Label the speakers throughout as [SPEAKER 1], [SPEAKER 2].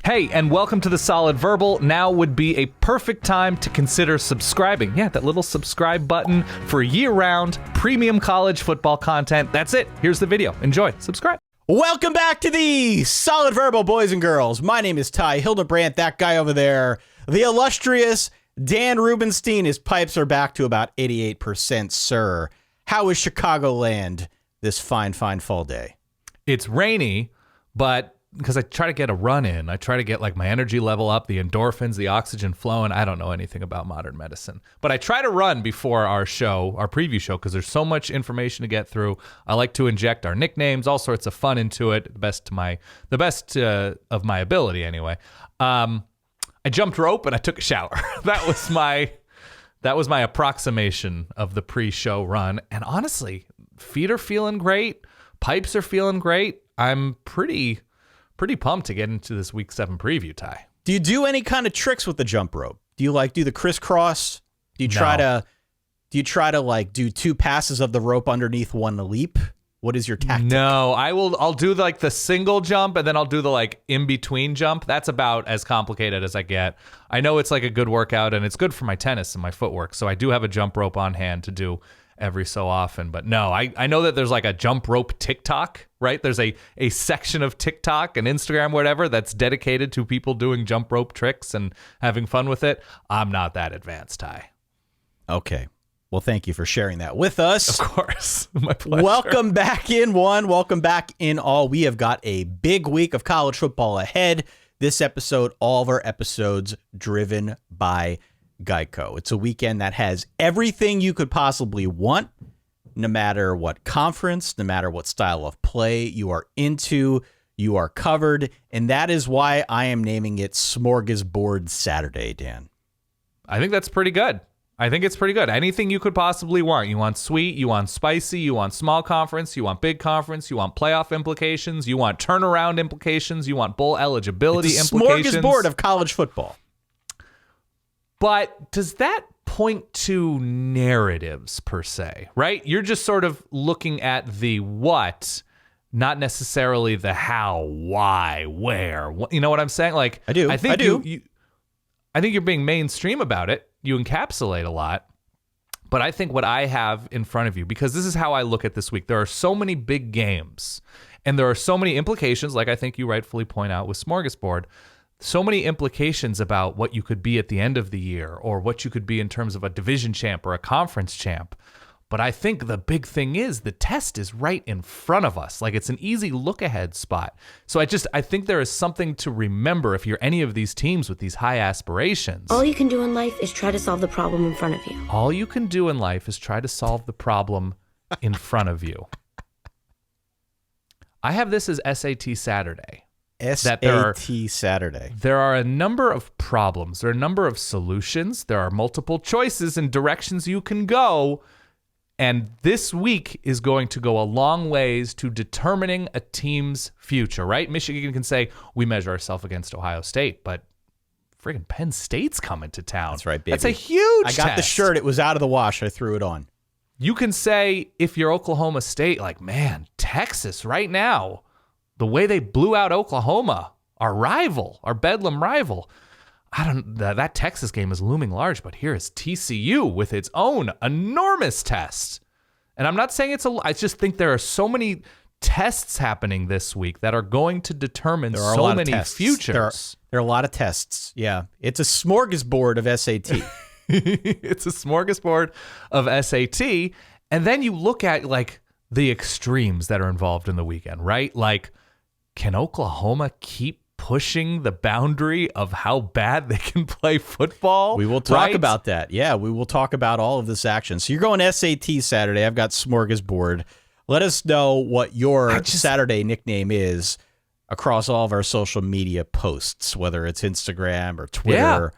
[SPEAKER 1] Hey, and welcome to the Solid Verbal. Now would be a perfect time to consider subscribing. Yeah, that little subscribe button for year-round premium college football content. That's it. Here's the video. Enjoy. Subscribe.
[SPEAKER 2] Welcome back to the Solid Verbal, boys and girls. My name is Ty Hildebrandt, that guy over there. The illustrious Dan Rubenstein. His pipes are back to about 88%, sir. How is Chicagoland this fine fall day?
[SPEAKER 1] It's rainy, but because I try to get a run in, I try to get like my energy level up, the endorphins, the oxygen flowing. I don't know anything about modern medicine, but I try to run before our show, our preview show, because there's so much information to get through. I like to inject our nicknames, all sorts of fun into it, the best of my ability anyway. I jumped rope and I took a shower. That was my approximation of the pre-show run. And honestly, feet are feeling great, pipes are feeling great. I'm pretty pumped to get into this week 7 preview, Ty.
[SPEAKER 2] Do you do any kind of tricks with the jump rope? Do you do the crisscross? Do you try to do 2 passes of the rope underneath one leap? What is your tactic?
[SPEAKER 1] No, I'll do the single jump and then I'll do the in between jump. That's about as complicated as I get. I know it's a good workout and it's good for my tennis and my footwork. So I do have a jump rope on hand to do every so often, but no, I know that there's a jump rope TikTok, right? There's a section of TikTok and Instagram, whatever, that's dedicated to people doing jump rope tricks and having fun with it. I'm not that advanced, Ty.
[SPEAKER 2] Okay. Well, thank you for sharing that with us.
[SPEAKER 1] Of course. My pleasure.
[SPEAKER 2] Welcome back in one. Welcome back in all. We have got a big week of college football ahead. This episode, all of our episodes driven by Geico. It's a weekend that has everything you could possibly want, no matter what conference, no matter what style of play you are into, you are covered. And that is why I am naming it Smorgasbord Saturday, Dan.
[SPEAKER 1] I think that's pretty good. I think it's pretty good. Anything you could possibly want. You want sweet, you want spicy, you want small conference, you want big conference, you want playoff implications, you want turnaround implications, you want bowl eligibility implications.
[SPEAKER 2] Smorgasbord of college football.
[SPEAKER 1] But does that point to narratives per se, right? You're just sort of looking at the what, not necessarily the how, why, where. You know what I'm saying?
[SPEAKER 2] I do.
[SPEAKER 1] I think you're being mainstream about it. You encapsulate a lot. But I think what I have in front of you, because this is how I look at this week, there are so many big games and there are so many implications, like I think you rightfully point out with Smorgasbord, so many implications about what you could be at the end of the year or what you could be in terms of a division champ or a conference champ. But I think the big thing is the test is right in front of us. It's an easy look ahead spot. So I think there is something to remember if you're any of these teams with these high aspirations.
[SPEAKER 3] All you can do in life is try to solve the problem in front of you.
[SPEAKER 1] All you can do in life is try to solve the problem in front of you. I have this as SAT Saturday.
[SPEAKER 2] SAT Saturday.
[SPEAKER 1] There are a number of problems. There are a number of solutions. There are multiple choices and directions you can go. And this week is going to go a long ways to determining a team's future, right? Michigan can say, we measure ourselves against Ohio State, but friggin' Penn State's coming to town.
[SPEAKER 2] That's right, baby.
[SPEAKER 1] That's a huge
[SPEAKER 2] I got the shirt. It was out of the wash. I threw it on.
[SPEAKER 1] You can say, if you're Oklahoma State, man, Texas right now, the way they blew out Oklahoma, our rival, our Bedlam rival, that Texas game is looming large, but here is TCU with its own enormous test. And I'm not saying I just think there are so many tests happening this week that are going to determine so many futures.
[SPEAKER 2] There are a lot of tests. Yeah. It's a smorgasbord of SAT.
[SPEAKER 1] It's a smorgasbord of SAT. And then you look at the extremes that are involved in the weekend, right? Can Oklahoma keep pushing the boundary of how bad they can play football?
[SPEAKER 2] We will talk about that. Yeah, we will talk about all of this action. So you're going SAT Saturday. I've got Smorgasbord. Let us know what your Saturday nickname is across all of our social media posts, whether it's Instagram or Twitter,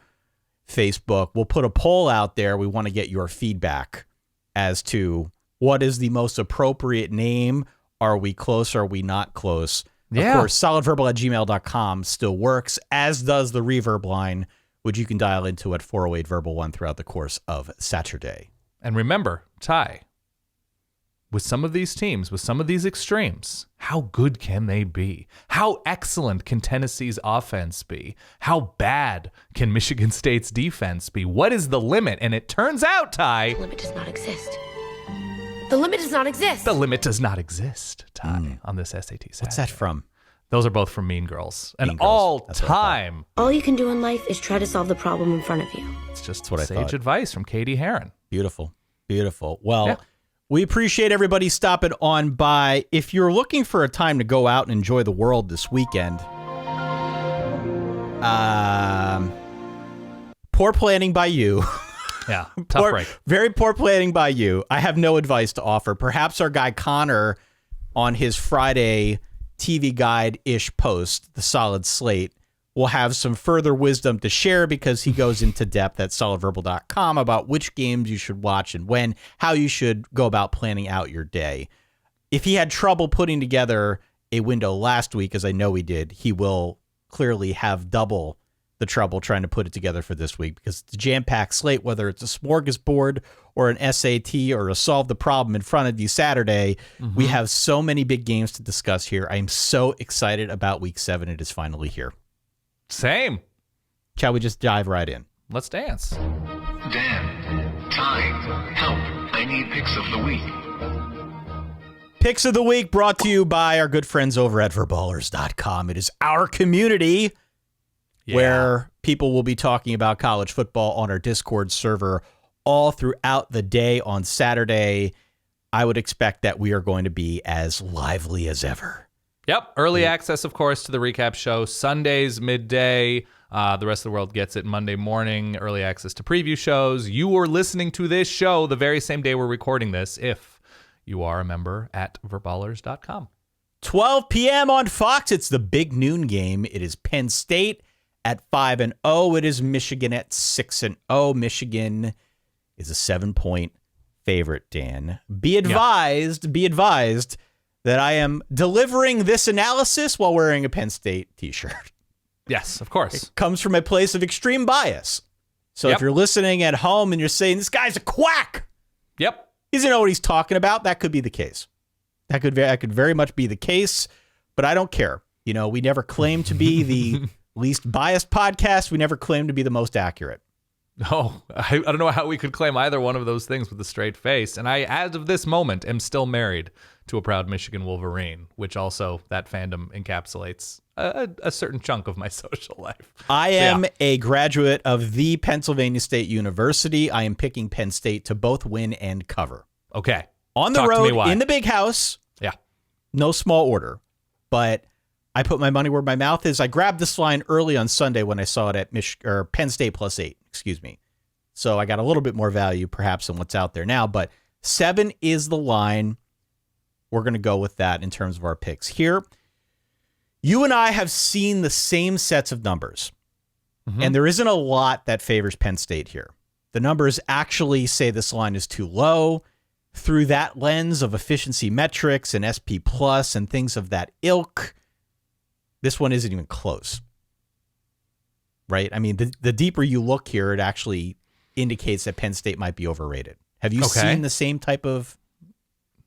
[SPEAKER 2] Facebook. We'll put a poll out there. We want to get your feedback as to what is the most appropriate name. Are we close? Are we not close?
[SPEAKER 1] Yeah.
[SPEAKER 2] Of course, solidverbal@gmail.com still works, as does the reverb line, which you can dial into at 408-VERBAL-1 throughout the course of Saturday.
[SPEAKER 1] And remember, Ty, with some of these teams, with some of these extremes, how good can they be? How excellent can Tennessee's offense be? How bad can Michigan State's defense be? What is the limit? And it turns out, Ty,
[SPEAKER 3] The limit does not exist. The limit does not exist.
[SPEAKER 1] the limit does not exist, Ty, on this SAT Saturday.
[SPEAKER 2] What's that from?
[SPEAKER 1] Those are both from Mean Girls. An
[SPEAKER 2] Mean Girls. That's what I thought.
[SPEAKER 1] all-time,
[SPEAKER 3] All you can do in life is try to solve the problem in front of you.
[SPEAKER 1] it's just
[SPEAKER 2] That's what I
[SPEAKER 1] sage
[SPEAKER 2] thought.
[SPEAKER 1] advice from Katie Heron.
[SPEAKER 2] Beautiful. Beautiful. Well,
[SPEAKER 1] Yeah.
[SPEAKER 2] we appreciate everybody stopping on by. If you're looking for a time to go out and enjoy the world this weekend, poor planning by you.
[SPEAKER 1] Yeah, tough break.
[SPEAKER 2] Very poor planning by you. I have no advice to offer. Perhaps our guy Connor on his Friday TV guide-ish post, The Solid Slate, will have some further wisdom to share because he goes into depth at solidverbal.com about which games you should watch and when, how you should go about planning out your day. If he had trouble putting together a window last week, as I know he did, he will clearly have double the trouble trying to put it together for this week because it's a jam-packed slate, whether it's a smorgasbord or an SAT or a solve the problem in front of you Saturday. We have so many big games to discuss here. I am so excited about week 7. It is finally here.
[SPEAKER 1] Same.
[SPEAKER 2] Shall we just dive right in?
[SPEAKER 1] Let's dance.
[SPEAKER 4] Dan, time, help. I need picks of the week.
[SPEAKER 2] Picks of the week brought to you by our good friends over at verballers.com. It is our community where people will be talking about college football on our Discord server all throughout the day on Saturday. I would expect that we are going to be as lively as ever.
[SPEAKER 1] Yep. Early access, of course, to the recap show. Sundays, midday. The rest of the world gets it Monday morning. Early access to preview shows. You are listening to this show the very same day we're recording this if you are a member at verballers.com.
[SPEAKER 2] 12 p.m. on Fox. It's the big noon game. It is Penn State at 5-0. It is Michigan at 6-0. Michigan is a 7-point favorite, Dan. Be advised that I am delivering this analysis while wearing a Penn State t-shirt.
[SPEAKER 1] Yes, of course.
[SPEAKER 2] It comes from a place of extreme bias. So
[SPEAKER 1] Yep.
[SPEAKER 2] if you're listening at home and you're saying, this guy's a quack,
[SPEAKER 1] Yep.
[SPEAKER 2] he doesn't know what he's talking about, that could be the case. That could very much be the case, but I don't care. You know, we never claim to be the least biased podcast. We never claim to be the most accurate.
[SPEAKER 1] Oh, I don't know how we could claim either one of those things with a straight face. And I, as of this moment, am still married to a proud Michigan Wolverine, which also that fandom encapsulates a certain chunk of my social life.
[SPEAKER 2] I am a graduate of the Pennsylvania State University. I am picking Penn State to both win and cover.
[SPEAKER 1] Okay.
[SPEAKER 2] On the
[SPEAKER 1] Talk to me
[SPEAKER 2] road,
[SPEAKER 1] why.
[SPEAKER 2] in the big house,
[SPEAKER 1] Yeah.
[SPEAKER 2] no small order. But I put my money where my mouth is. I grabbed this line early on Sunday when I saw it at Penn State +8, excuse me. So I got a little bit more value perhaps than what's out there now, but 7 is the line. We're going to go with that in terms of our picks here. You and I have seen the same sets of numbers, and there isn't a lot that favors Penn State here. The numbers actually say this line is too low. Through that lens of efficiency metrics and SP Plus and things of that ilk, this one isn't even close. Right? I mean, the deeper you look here, it actually indicates that Penn State might be overrated. Have you seen the same type of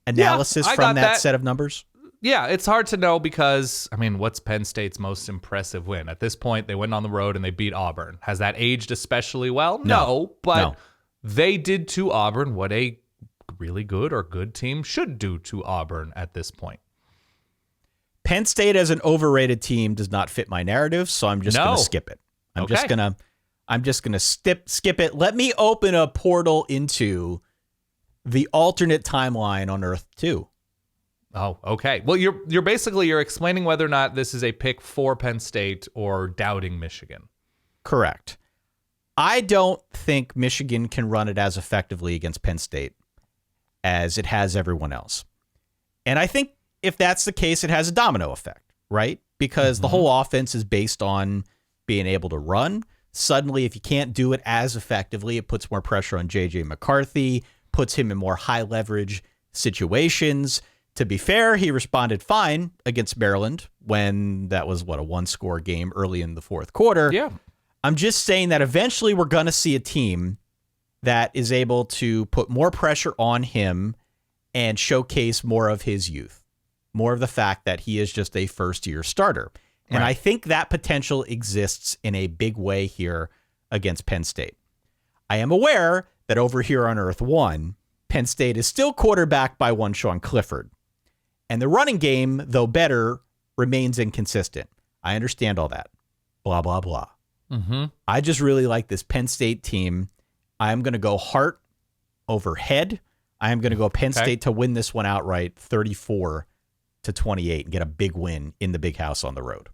[SPEAKER 2] analysis
[SPEAKER 1] I
[SPEAKER 2] from
[SPEAKER 1] got
[SPEAKER 2] that
[SPEAKER 1] that.
[SPEAKER 2] set of numbers?
[SPEAKER 1] Yeah, it's hard to know because, I mean, what's Penn State's most impressive win? At this point, they went on the road and they beat Auburn. Has that aged especially well? No, but they did to Auburn what a really good or good team should do to Auburn at this point.
[SPEAKER 2] Penn State as an overrated team does not fit my narrative, so I'm just going to skip it. I'm just going to skip it. Let me open a portal into the alternate timeline on Earth 2.
[SPEAKER 1] Oh, okay. Well, you're explaining whether or not this is a pick for Penn State or doubting Michigan.
[SPEAKER 2] Correct. I don't think Michigan can run it as effectively against Penn State as it has everyone else. And I think if that's the case, it has a domino effect, right? Because the whole offense is based on being able to run. Suddenly, if you can't do it as effectively, it puts more pressure on J.J. McCarthy, puts him in more high leverage situations. To be fair, he responded fine against Maryland when that was, a 1-score game early in the fourth quarter.
[SPEAKER 1] Yeah.
[SPEAKER 2] I'm just saying that eventually we're going to see a team that is able to put more pressure on him and showcase more of his youth, more of the fact that he is just a first-year starter. And I think that potential exists in a big way here against Penn State. I am aware that over here on Earth 1, Penn State is still quarterbacked by one Sean Clifford. And the running game, though better, remains inconsistent. I understand all that. Blah, blah, blah.
[SPEAKER 1] Mm-hmm.
[SPEAKER 2] I just really like this Penn State team. I'm going to go heart over head. I am going to go Penn State to win this one outright, 34-28, and get a big win in the big house on the road.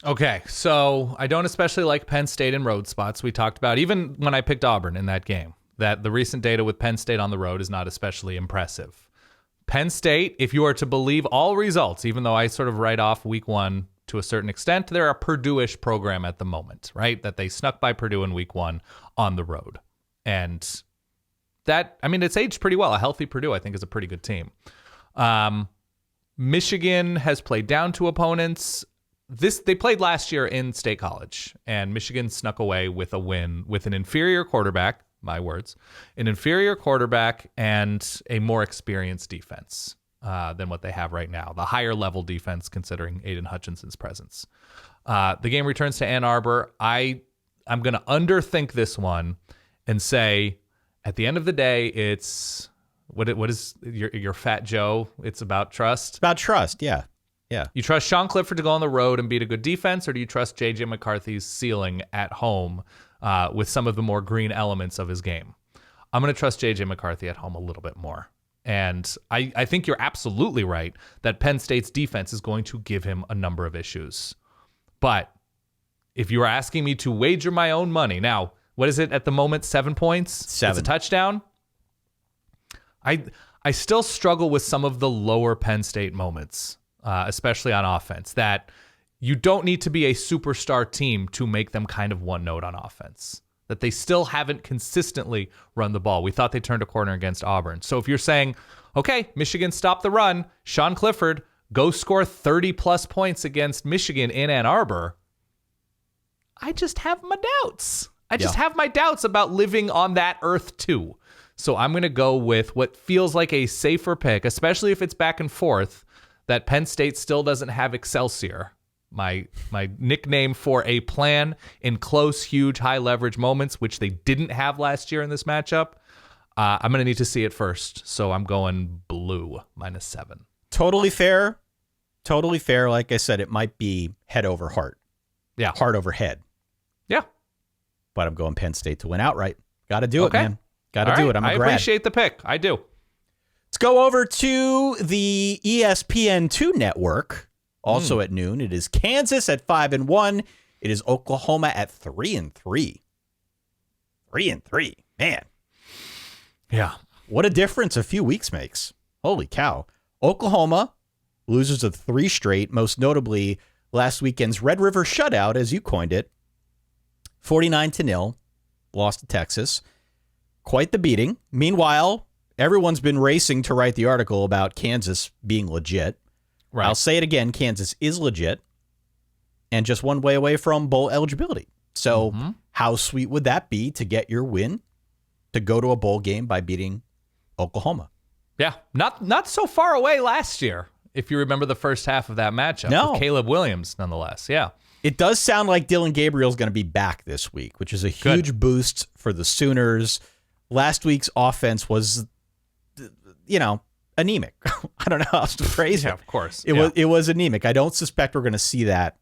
[SPEAKER 1] Okay, so I don't especially like Penn State in road spots. We talked about, even when I picked Auburn in that game, that the recent data with Penn State on the road is not especially impressive. Penn State, if you are to believe all results, even though I sort of write off week one to a certain extent, they're a Purdue-ish program at the moment, right? That they snuck by Purdue in week one on the road. And that, I mean, it's aged pretty well. A healthy Purdue, I think, is a pretty good team. Michigan has played down to opponents. They played last year in State College, and Michigan snuck away with a win with an inferior quarterback, my words, an inferior quarterback and a more experienced defense than what they have right now. The higher level defense, considering Aiden Hutchinson's presence. The game returns to Ann Arbor. I'm going to underthink this one and say, at the end of the day, it's what is your Fat Joe? It's about trust.
[SPEAKER 2] It's about trust, yeah. Yeah.
[SPEAKER 1] You trust Sean Clifford to go on the road and beat a good defense, or do you trust J.J. McCarthy's ceiling at home with some of the more green elements of his game? I'm going to trust J.J. McCarthy at home a little bit more. And I think you're absolutely right that Penn State's defense is going to give him a number of issues. But if you were asking me to wager my own money, now, what is it at the moment? 7 points?
[SPEAKER 2] 7.
[SPEAKER 1] It's a touchdown? I still struggle with some of the lower Penn State moments. Especially on offense, that you don't need to be a superstar team to make them kind of one note on offense, that they still haven't consistently run the ball. We thought they turned a corner against Auburn. So if you're saying, okay, Michigan stopped the run, Sean Clifford, go score 30 plus points against Michigan in Ann Arbor, I just have my doubts. I just have my doubts about living on that earth too. So I'm going to go with what feels like a safer pick, especially if it's back and forth, that Penn State still doesn't have Excelsior, my nickname for a plan in close, huge, high-leverage moments, which they didn't have last year in this matchup. I'm going to need to see it first, so I'm going blue, -7.
[SPEAKER 2] Totally fair. Totally fair. Like I said, it might be head over heart.
[SPEAKER 1] Yeah.
[SPEAKER 2] Heart over head.
[SPEAKER 1] Yeah.
[SPEAKER 2] But I'm going Penn State to win outright. Got to do it, man. Got to
[SPEAKER 1] All
[SPEAKER 2] do
[SPEAKER 1] right.
[SPEAKER 2] it. I'm a
[SPEAKER 1] I
[SPEAKER 2] grad.
[SPEAKER 1] appreciate the pick. I do.
[SPEAKER 2] Let's go over to the ESPN2 network, also at noon. It is Kansas at 5-1. It is Oklahoma at 3-3. 3-3. Man.
[SPEAKER 1] Yeah.
[SPEAKER 2] What a difference a few weeks makes. Holy cow. Oklahoma loses of 3 straight, most notably last weekend's Red River shutout, as you coined it. 49-0. Lost to Texas. Quite the beating. Meanwhile, everyone's been racing to write the article about Kansas being legit.
[SPEAKER 1] Right.
[SPEAKER 2] I'll say it again. Kansas is legit and just one way away from bowl eligibility. So how sweet would that be to get your win, to go to a bowl game by beating Oklahoma?
[SPEAKER 1] Yeah. Not so far away last year, if you remember the first half of that matchup.
[SPEAKER 2] No.
[SPEAKER 1] With Caleb Williams, nonetheless. Yeah.
[SPEAKER 2] It does sound like Dylan Gabriel's going to be back this week, which is a huge boost for the Sooners. Last week's offense was, anemic. I don't know how else to phrase it.
[SPEAKER 1] Yeah, of course.
[SPEAKER 2] It was anemic. I don't suspect we're going to see that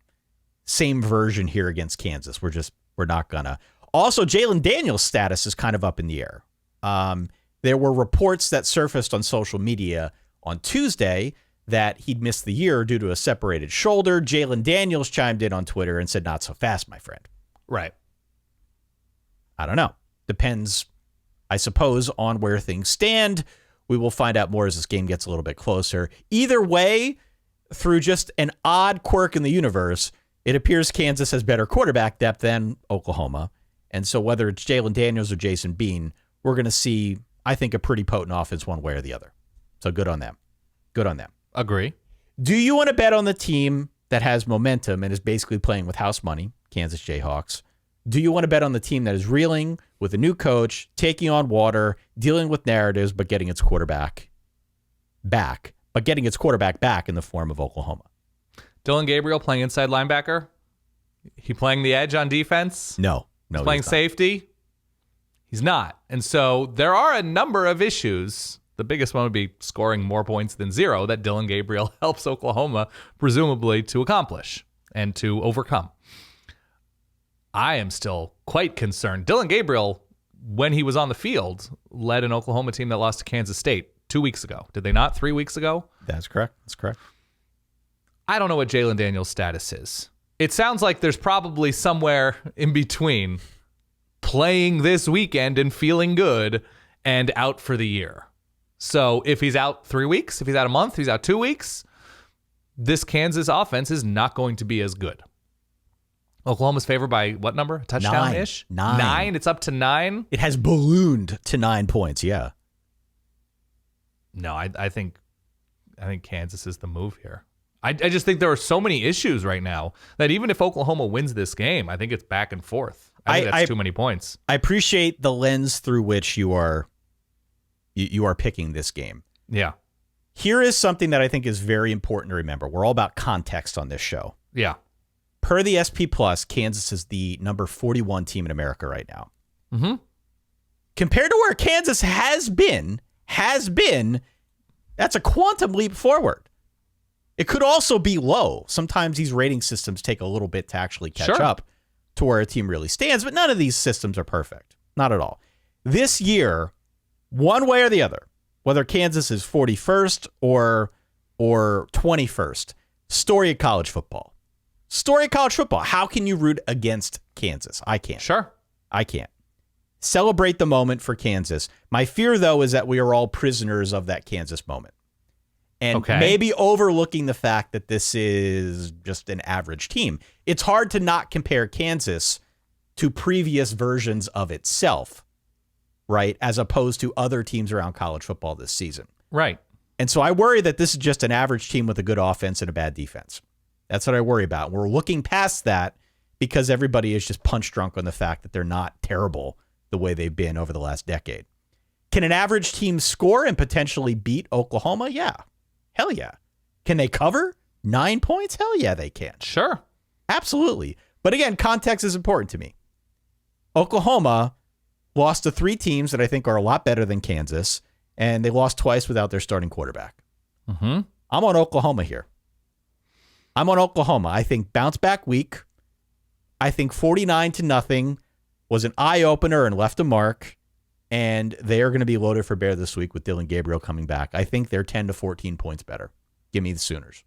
[SPEAKER 2] same version here against Kansas. We're not gonna. Also, Jalen Daniels' status is kind of up in the air. There were reports that surfaced on social media on Tuesday that he'd missed the year due to a separated shoulder. Jalen Daniels chimed in on Twitter and said, "Not so fast, my friend."
[SPEAKER 1] Right.
[SPEAKER 2] I don't know. Depends, I suppose, on where things stand. We will find out more as this game gets a little bit closer. Either way, through just an odd quirk in the universe, it appears Kansas has better quarterback depth than Oklahoma. And so whether it's Jalen Daniels or Jason Bean, we're going to see, I think, a pretty potent offense one way or the other. So good on them. Good on them.
[SPEAKER 1] Agree.
[SPEAKER 2] Do you want to bet on the team that has momentum and is basically playing with house money, Kansas Jayhawks? Do you want to bet on the team that is reeling with a new coach, taking on water, dealing with narratives, but getting its quarterback back, but getting its quarterback back in the form of Oklahoma.
[SPEAKER 1] Dylan Gabriel playing inside linebacker? He playing the edge on defense?
[SPEAKER 2] No,
[SPEAKER 1] He's playing safety? He's not. And so there are a number of issues. The biggest one would be scoring more points than 0 that Dylan Gabriel helps Oklahoma, presumably, to accomplish and to overcome. I am still quite concerned. Dylan Gabriel, when he was on the field, led an Oklahoma team that lost to Kansas State 2 weeks ago. Did they not? 3 weeks ago?
[SPEAKER 2] That's correct. That's correct.
[SPEAKER 1] I don't know what Jalen Daniels' status is. It sounds like there's probably somewhere in between playing this weekend and feeling good and out for the year. So if he's out 3 weeks, if he's out a month, if he's out 2 weeks, this Kansas offense is not going to be as good. Oklahoma's favored by what number? Touchdown-ish?
[SPEAKER 2] 9.
[SPEAKER 1] 9? It's up to 9?
[SPEAKER 2] It has ballooned to 9 points, yeah.
[SPEAKER 1] No, I think Kansas is the move here. I just think there are so many issues right now that even if Oklahoma wins this game, I think it's back and forth. I think that's too many points.
[SPEAKER 2] I appreciate the lens through which you are picking this game.
[SPEAKER 1] Yeah.
[SPEAKER 2] Here is something that I think is very important to remember. We're all about context on this show.
[SPEAKER 1] Yeah.
[SPEAKER 2] Per the SP Plus, Kansas is the number 41 team in America right now.
[SPEAKER 1] Mm-hmm.
[SPEAKER 2] Compared to where Kansas has been, that's a quantum leap forward. It could also be low. Sometimes these rating systems take a little bit to actually catch up to where a team really stands, but none of these systems are perfect. Not at all. This year, one way or the other, whether Kansas is 41st or 21st, story of college football. Story of college football. How can you root against Kansas? I can't.
[SPEAKER 1] Sure.
[SPEAKER 2] I can't. Celebrate the moment for Kansas. My fear, though, is that we are all prisoners of that Kansas moment. And maybe overlooking the fact that this is just an average team. It's hard to not compare Kansas to previous versions of itself, right, as opposed to other teams around college football this season.
[SPEAKER 1] Right.
[SPEAKER 2] And so I worry that this is just an average team with a good offense and a bad defense. That's what I worry about. We're looking past that because everybody is just punch drunk on the fact that they're not terrible the way they've been over the last decade. Can an average team score and potentially beat Oklahoma? Yeah. Hell yeah. Can they cover 9 points? Hell yeah, they can.
[SPEAKER 1] Sure.
[SPEAKER 2] Absolutely. But again, context is important to me. Oklahoma lost to 3 teams that I think are a lot better than Kansas, and they lost twice without their starting quarterback.
[SPEAKER 1] Mm-hmm.
[SPEAKER 2] I'm on Oklahoma here. I'm on Oklahoma. I think bounce back week. I think 49-0 was an eye-opener and left a mark. And they are going to be loaded for bear this week with Dylan Gabriel coming back. I think they're 10 to 14 points better. Give me the Sooners.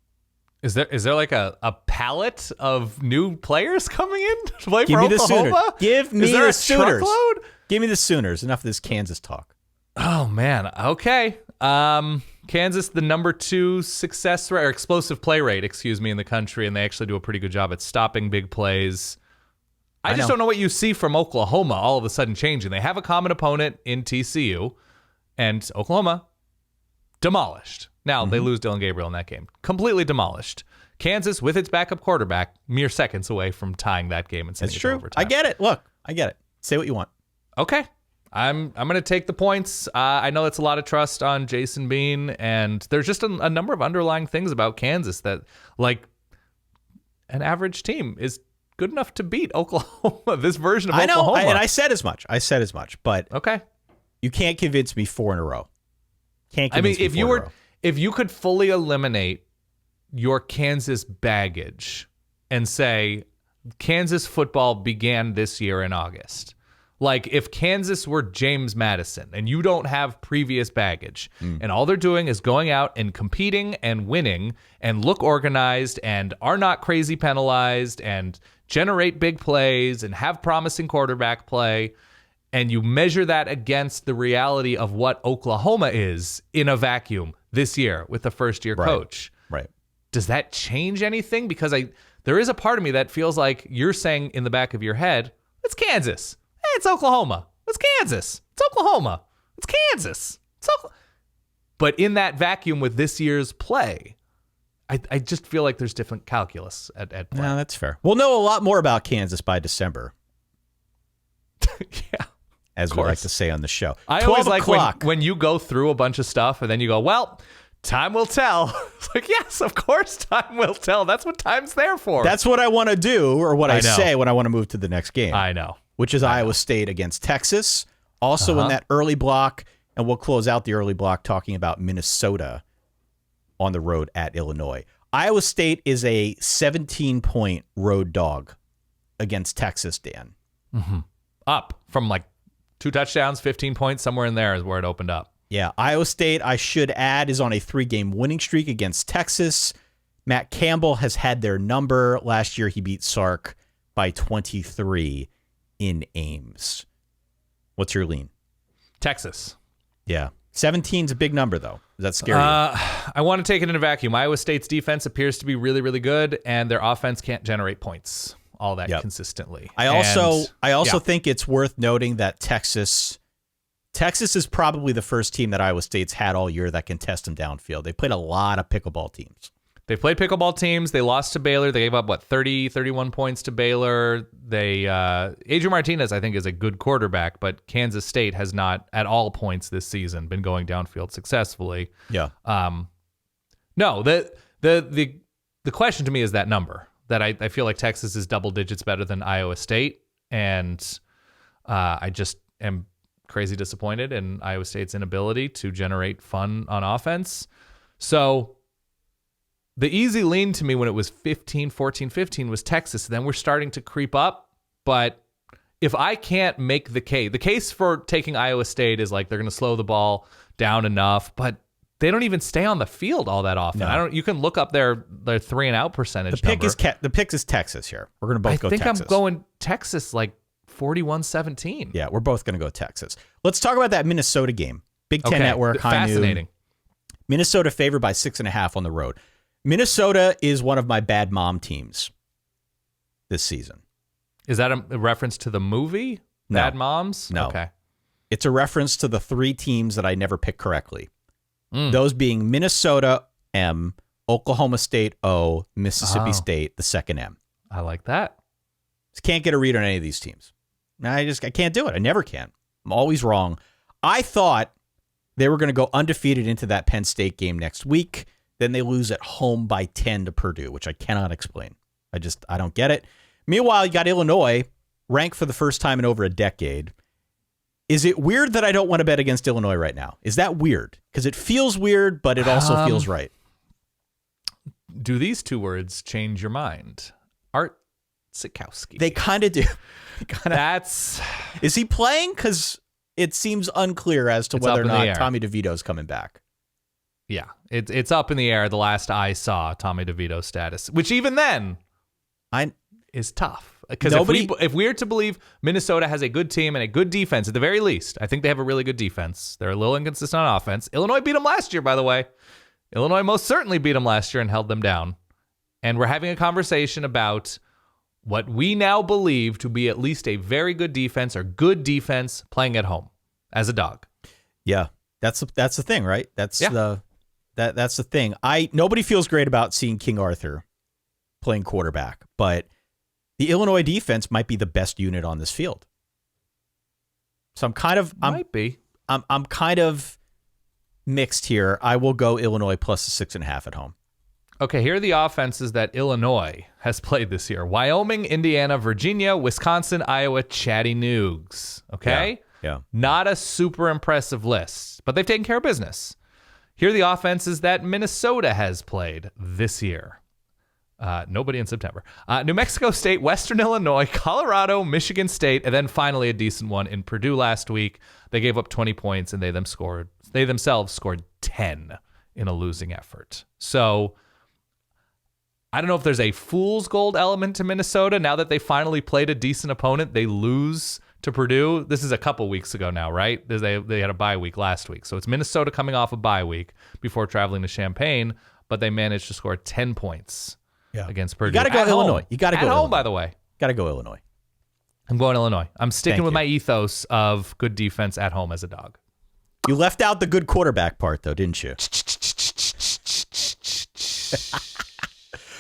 [SPEAKER 1] Is there like a palette of new players coming in to play
[SPEAKER 2] Give
[SPEAKER 1] for
[SPEAKER 2] me
[SPEAKER 1] Oklahoma?
[SPEAKER 2] The Sooners. Give me the Sooners.
[SPEAKER 1] Truckload?
[SPEAKER 2] Give me the Sooners. Enough of this Kansas talk.
[SPEAKER 1] Oh, man. Okay. Kansas, the number 2 success rate or explosive play rate, in the country, and they actually do a pretty good job at stopping big plays. I just don't know what you see from Oklahoma all of a sudden changing. They have a common opponent in TCU, and Oklahoma demolished. Now, they lose Dylan Gabriel in that game. Completely demolished. Kansas, with its backup quarterback, mere seconds away from tying that game and sending it to overtime.
[SPEAKER 2] I get it. Look, I get it. Say what you want.
[SPEAKER 1] Okay. I'm going to take the points. I know it's a lot of trust on Jason Bean, and there's just a number of underlying things about Kansas that, like, an average team is good enough to beat Oklahoma, this version of Oklahoma.
[SPEAKER 2] I know, and I said as much. But
[SPEAKER 1] okay,
[SPEAKER 2] you can't convince me 4 in a row.
[SPEAKER 1] If you could fully eliminate your Kansas baggage and say Kansas football began this year in August, like if Kansas were James Madison and you don't have previous baggage and all they're doing is going out and competing and winning and look organized and are not crazy penalized and generate big plays and have promising quarterback play, and you measure that against the reality of what Oklahoma is in a vacuum this year with the first-year coach.
[SPEAKER 2] Right.
[SPEAKER 1] Does that change anything? Because there is a part of me that feels like you're saying in the back of your head, it's Kansas. Hey, it's Oklahoma. It's Kansas. It's Oklahoma. It's Kansas. But in that vacuum with this year's play, I just feel like there's different calculus at play.
[SPEAKER 2] No, that's fair. We'll know a lot more about Kansas by December.
[SPEAKER 1] Yeah.
[SPEAKER 2] As we like to say on the show.
[SPEAKER 1] I always like when you go through a bunch of stuff and then you go, well, time will tell. It's like, yes, of course, time will tell. That's what time's there for.
[SPEAKER 2] That's what I want to do, or what I
[SPEAKER 1] know.
[SPEAKER 2] say when I want to move to the next game.
[SPEAKER 1] I know.
[SPEAKER 2] Which is Iowa State against Texas. Also in that early block, and we'll close out the early block talking about Minnesota on the road at Illinois. Iowa State is a 17-point road dog against Texas, Dan.
[SPEAKER 1] Up from like 2 touchdowns, 15 points, somewhere in there is where it opened up.
[SPEAKER 2] Yeah, Iowa State, I should add, is on a 3-game winning streak against Texas. Matt Campbell has had their number. Last year, he beat Sark by 23 in Ames. What's your lean?
[SPEAKER 1] Texas.
[SPEAKER 2] Yeah. 17's a big number, though. Is that scary?
[SPEAKER 1] I want to take it in a vacuum. Iowa State's defense appears to be really, really good, and their offense can't generate points all that consistently.
[SPEAKER 2] I also think it's worth noting that Texas is probably the first team that Iowa State's had all year that can test them downfield. They played a lot of pickleball teams.
[SPEAKER 1] They played pickleball teams. They lost to Baylor. They gave up, 31 points to Baylor. Adrian Martinez, I think, is a good quarterback, but Kansas State has not, at all points this season, been going downfield successfully.
[SPEAKER 2] Yeah.
[SPEAKER 1] No, the question to me is that number, that I feel like Texas is double digits better than Iowa State, and I just am crazy disappointed in Iowa State's inability to generate fun on offense. So the easy lean to me when it was 14-15 was Texas. Then we're starting to creep up. But if I can't make the case for taking Iowa State is like they're going to slow the ball down enough, but they don't even stay on the field all that often.
[SPEAKER 2] No.
[SPEAKER 1] You can look up their 3-and-out percentage.
[SPEAKER 2] The pick is Texas here. We're going to both go Texas.
[SPEAKER 1] I think I'm going Texas like 41-17.
[SPEAKER 2] Yeah, we're both going to go Texas. Let's talk about that Minnesota game. Big Ten Network.
[SPEAKER 1] Fascinating.
[SPEAKER 2] Minnesota favored by 6.5 on the road. Minnesota is one of my bad mom teams this season.
[SPEAKER 1] Is that a reference to the movie?
[SPEAKER 2] No.
[SPEAKER 1] Bad Moms?
[SPEAKER 2] No.
[SPEAKER 1] Okay.
[SPEAKER 2] It's a reference to the 3 teams that I never picked correctly. Those being Minnesota M, Oklahoma State O, Mississippi State, the second M.
[SPEAKER 1] I like that.
[SPEAKER 2] Just can't get a read on any of these teams. I can't do it. I never can. I'm always wrong. I thought they were going to go undefeated into that Penn State game next week. Then they lose at home by 10 to Purdue, which I cannot explain. I don't get it. Meanwhile, you got Illinois, ranked for the first time in over a decade. Is it weird that I don't want to bet against Illinois right now? Is that weird? Because it feels weird, but it also feels right.
[SPEAKER 1] Do these 2 words change your mind? Art Sikowski.
[SPEAKER 2] They kind of do. Is he playing? Because it seems unclear as to whether or not Tommy DeVito's coming back.
[SPEAKER 1] Yeah, it's up in the air. The last I saw Tommy DeVito's status, which even then is tough. Because if we're to believe Minnesota has a good team and a good defense, at the very least, I think they have a really good defense. They're a little inconsistent on offense. Illinois beat them last year, by the way. Illinois most certainly beat them last year and held them down. And we're having a conversation about what we now believe to be at least a very good defense or good defense playing at home as a dog.
[SPEAKER 2] Yeah, that's the thing, right? That's the thing. Nobody feels great about seeing King Arthur playing quarterback, but the Illinois defense might be the best unit on this field. So I'm kind of mixed here. I will go Illinois plus the 6.5 at home.
[SPEAKER 1] Okay, here are the offenses that Illinois has played this year. Wyoming, Indiana, Virginia, Wisconsin, Iowa, Chattanoogs. Okay?
[SPEAKER 2] Yeah.
[SPEAKER 1] Not a super impressive list, but they've taken care of business. Here are the offenses that Minnesota has played this year. Nobody in September. New Mexico State, Western Illinois, Colorado, Michigan State, and then finally a decent one in Purdue last week. They gave up 20 points, and they themselves scored 10 in a losing effort. So I don't know if there's a fool's gold element to Minnesota. Now that they finally played a decent opponent, they lose to Purdue. This is a couple weeks ago now, right? They had a bye week last week. So it's Minnesota coming off a bye week before traveling to Champaign, but they managed to score 10 points against Purdue.
[SPEAKER 2] You got to go Illinois. You got to go
[SPEAKER 1] at home,
[SPEAKER 2] Illinois.
[SPEAKER 1] by the way.
[SPEAKER 2] Got to go Illinois.
[SPEAKER 1] I'm going Illinois. I'm sticking
[SPEAKER 2] Thank
[SPEAKER 1] with
[SPEAKER 2] you.
[SPEAKER 1] my ethos of good defense at home as a dog.
[SPEAKER 2] You left out the good quarterback part, though, didn't you?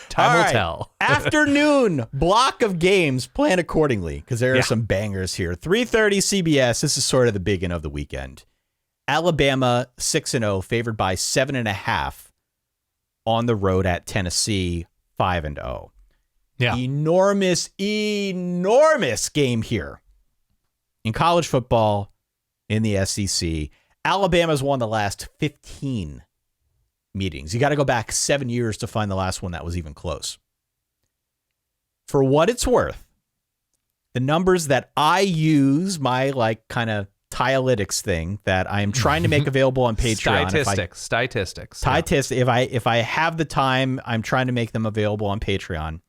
[SPEAKER 1] Time will tell.
[SPEAKER 2] Afternoon block of games. Plan accordingly because there are some bangers here. 3:30 CBS. This is sort of the big end of the weekend. Alabama 6-0, favored by 7.5 on the road at Tennessee 5-0.
[SPEAKER 1] Yeah.
[SPEAKER 2] Enormous game here in college football in the SEC. Alabama's won the last 15 meetings. You got to go back 7 years to find the last one that was even close. For what it's worth, the numbers that I use, my kind of Tyalytics thing that I'm trying to make available on Patreon.
[SPEAKER 1] Statistics.
[SPEAKER 2] If I have the time, I'm trying to make them available on Patreon.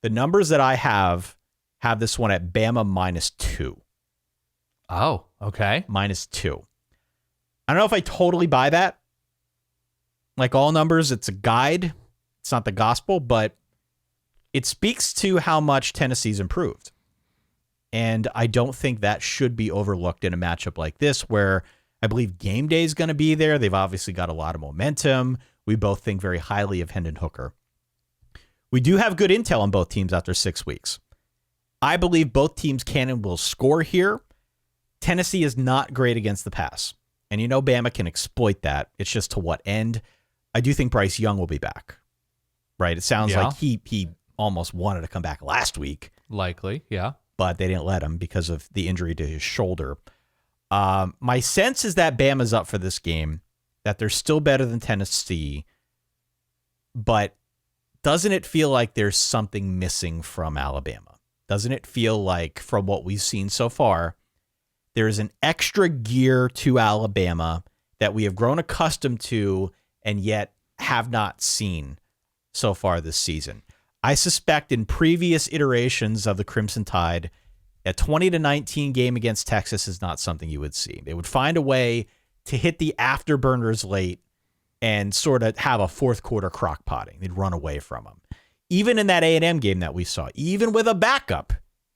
[SPEAKER 2] The numbers that I have this one at Bama -2.
[SPEAKER 1] Oh, okay.
[SPEAKER 2] -2. I don't know if I totally buy that. Like all numbers, it's a guide. It's not the gospel, but it speaks to how much Tennessee's improved. And I don't think that should be overlooked in a matchup like this, where I believe game day is going to be there. They've obviously got a lot of momentum. We both think very highly of Hendon Hooker. We do have good intel on both teams after 6 weeks. I believe both teams can and will score here. Tennessee is not great against the pass. And Bama can exploit that. It's just to what end? I do think Bryce Young will be back. Right? It sounds like he almost wanted to come back last week.
[SPEAKER 1] Likely, yeah.
[SPEAKER 2] But they didn't let him because of the injury to his shoulder. My sense is that Bama's up for this game, that they're still better than Tennessee, but doesn't it feel like there's something missing from Alabama? Doesn't it feel like, from what we've seen so far, there's an extra gear to Alabama that we have grown accustomed to and yet have not seen so far this season? I suspect in previous iterations of the Crimson Tide, a 20-19 game against Texas is not something you would see. They would find a way to hit the afterburners late and sort of have a fourth quarter crock potting. They'd run away from them. Even in that A&M game that we saw, even with a backup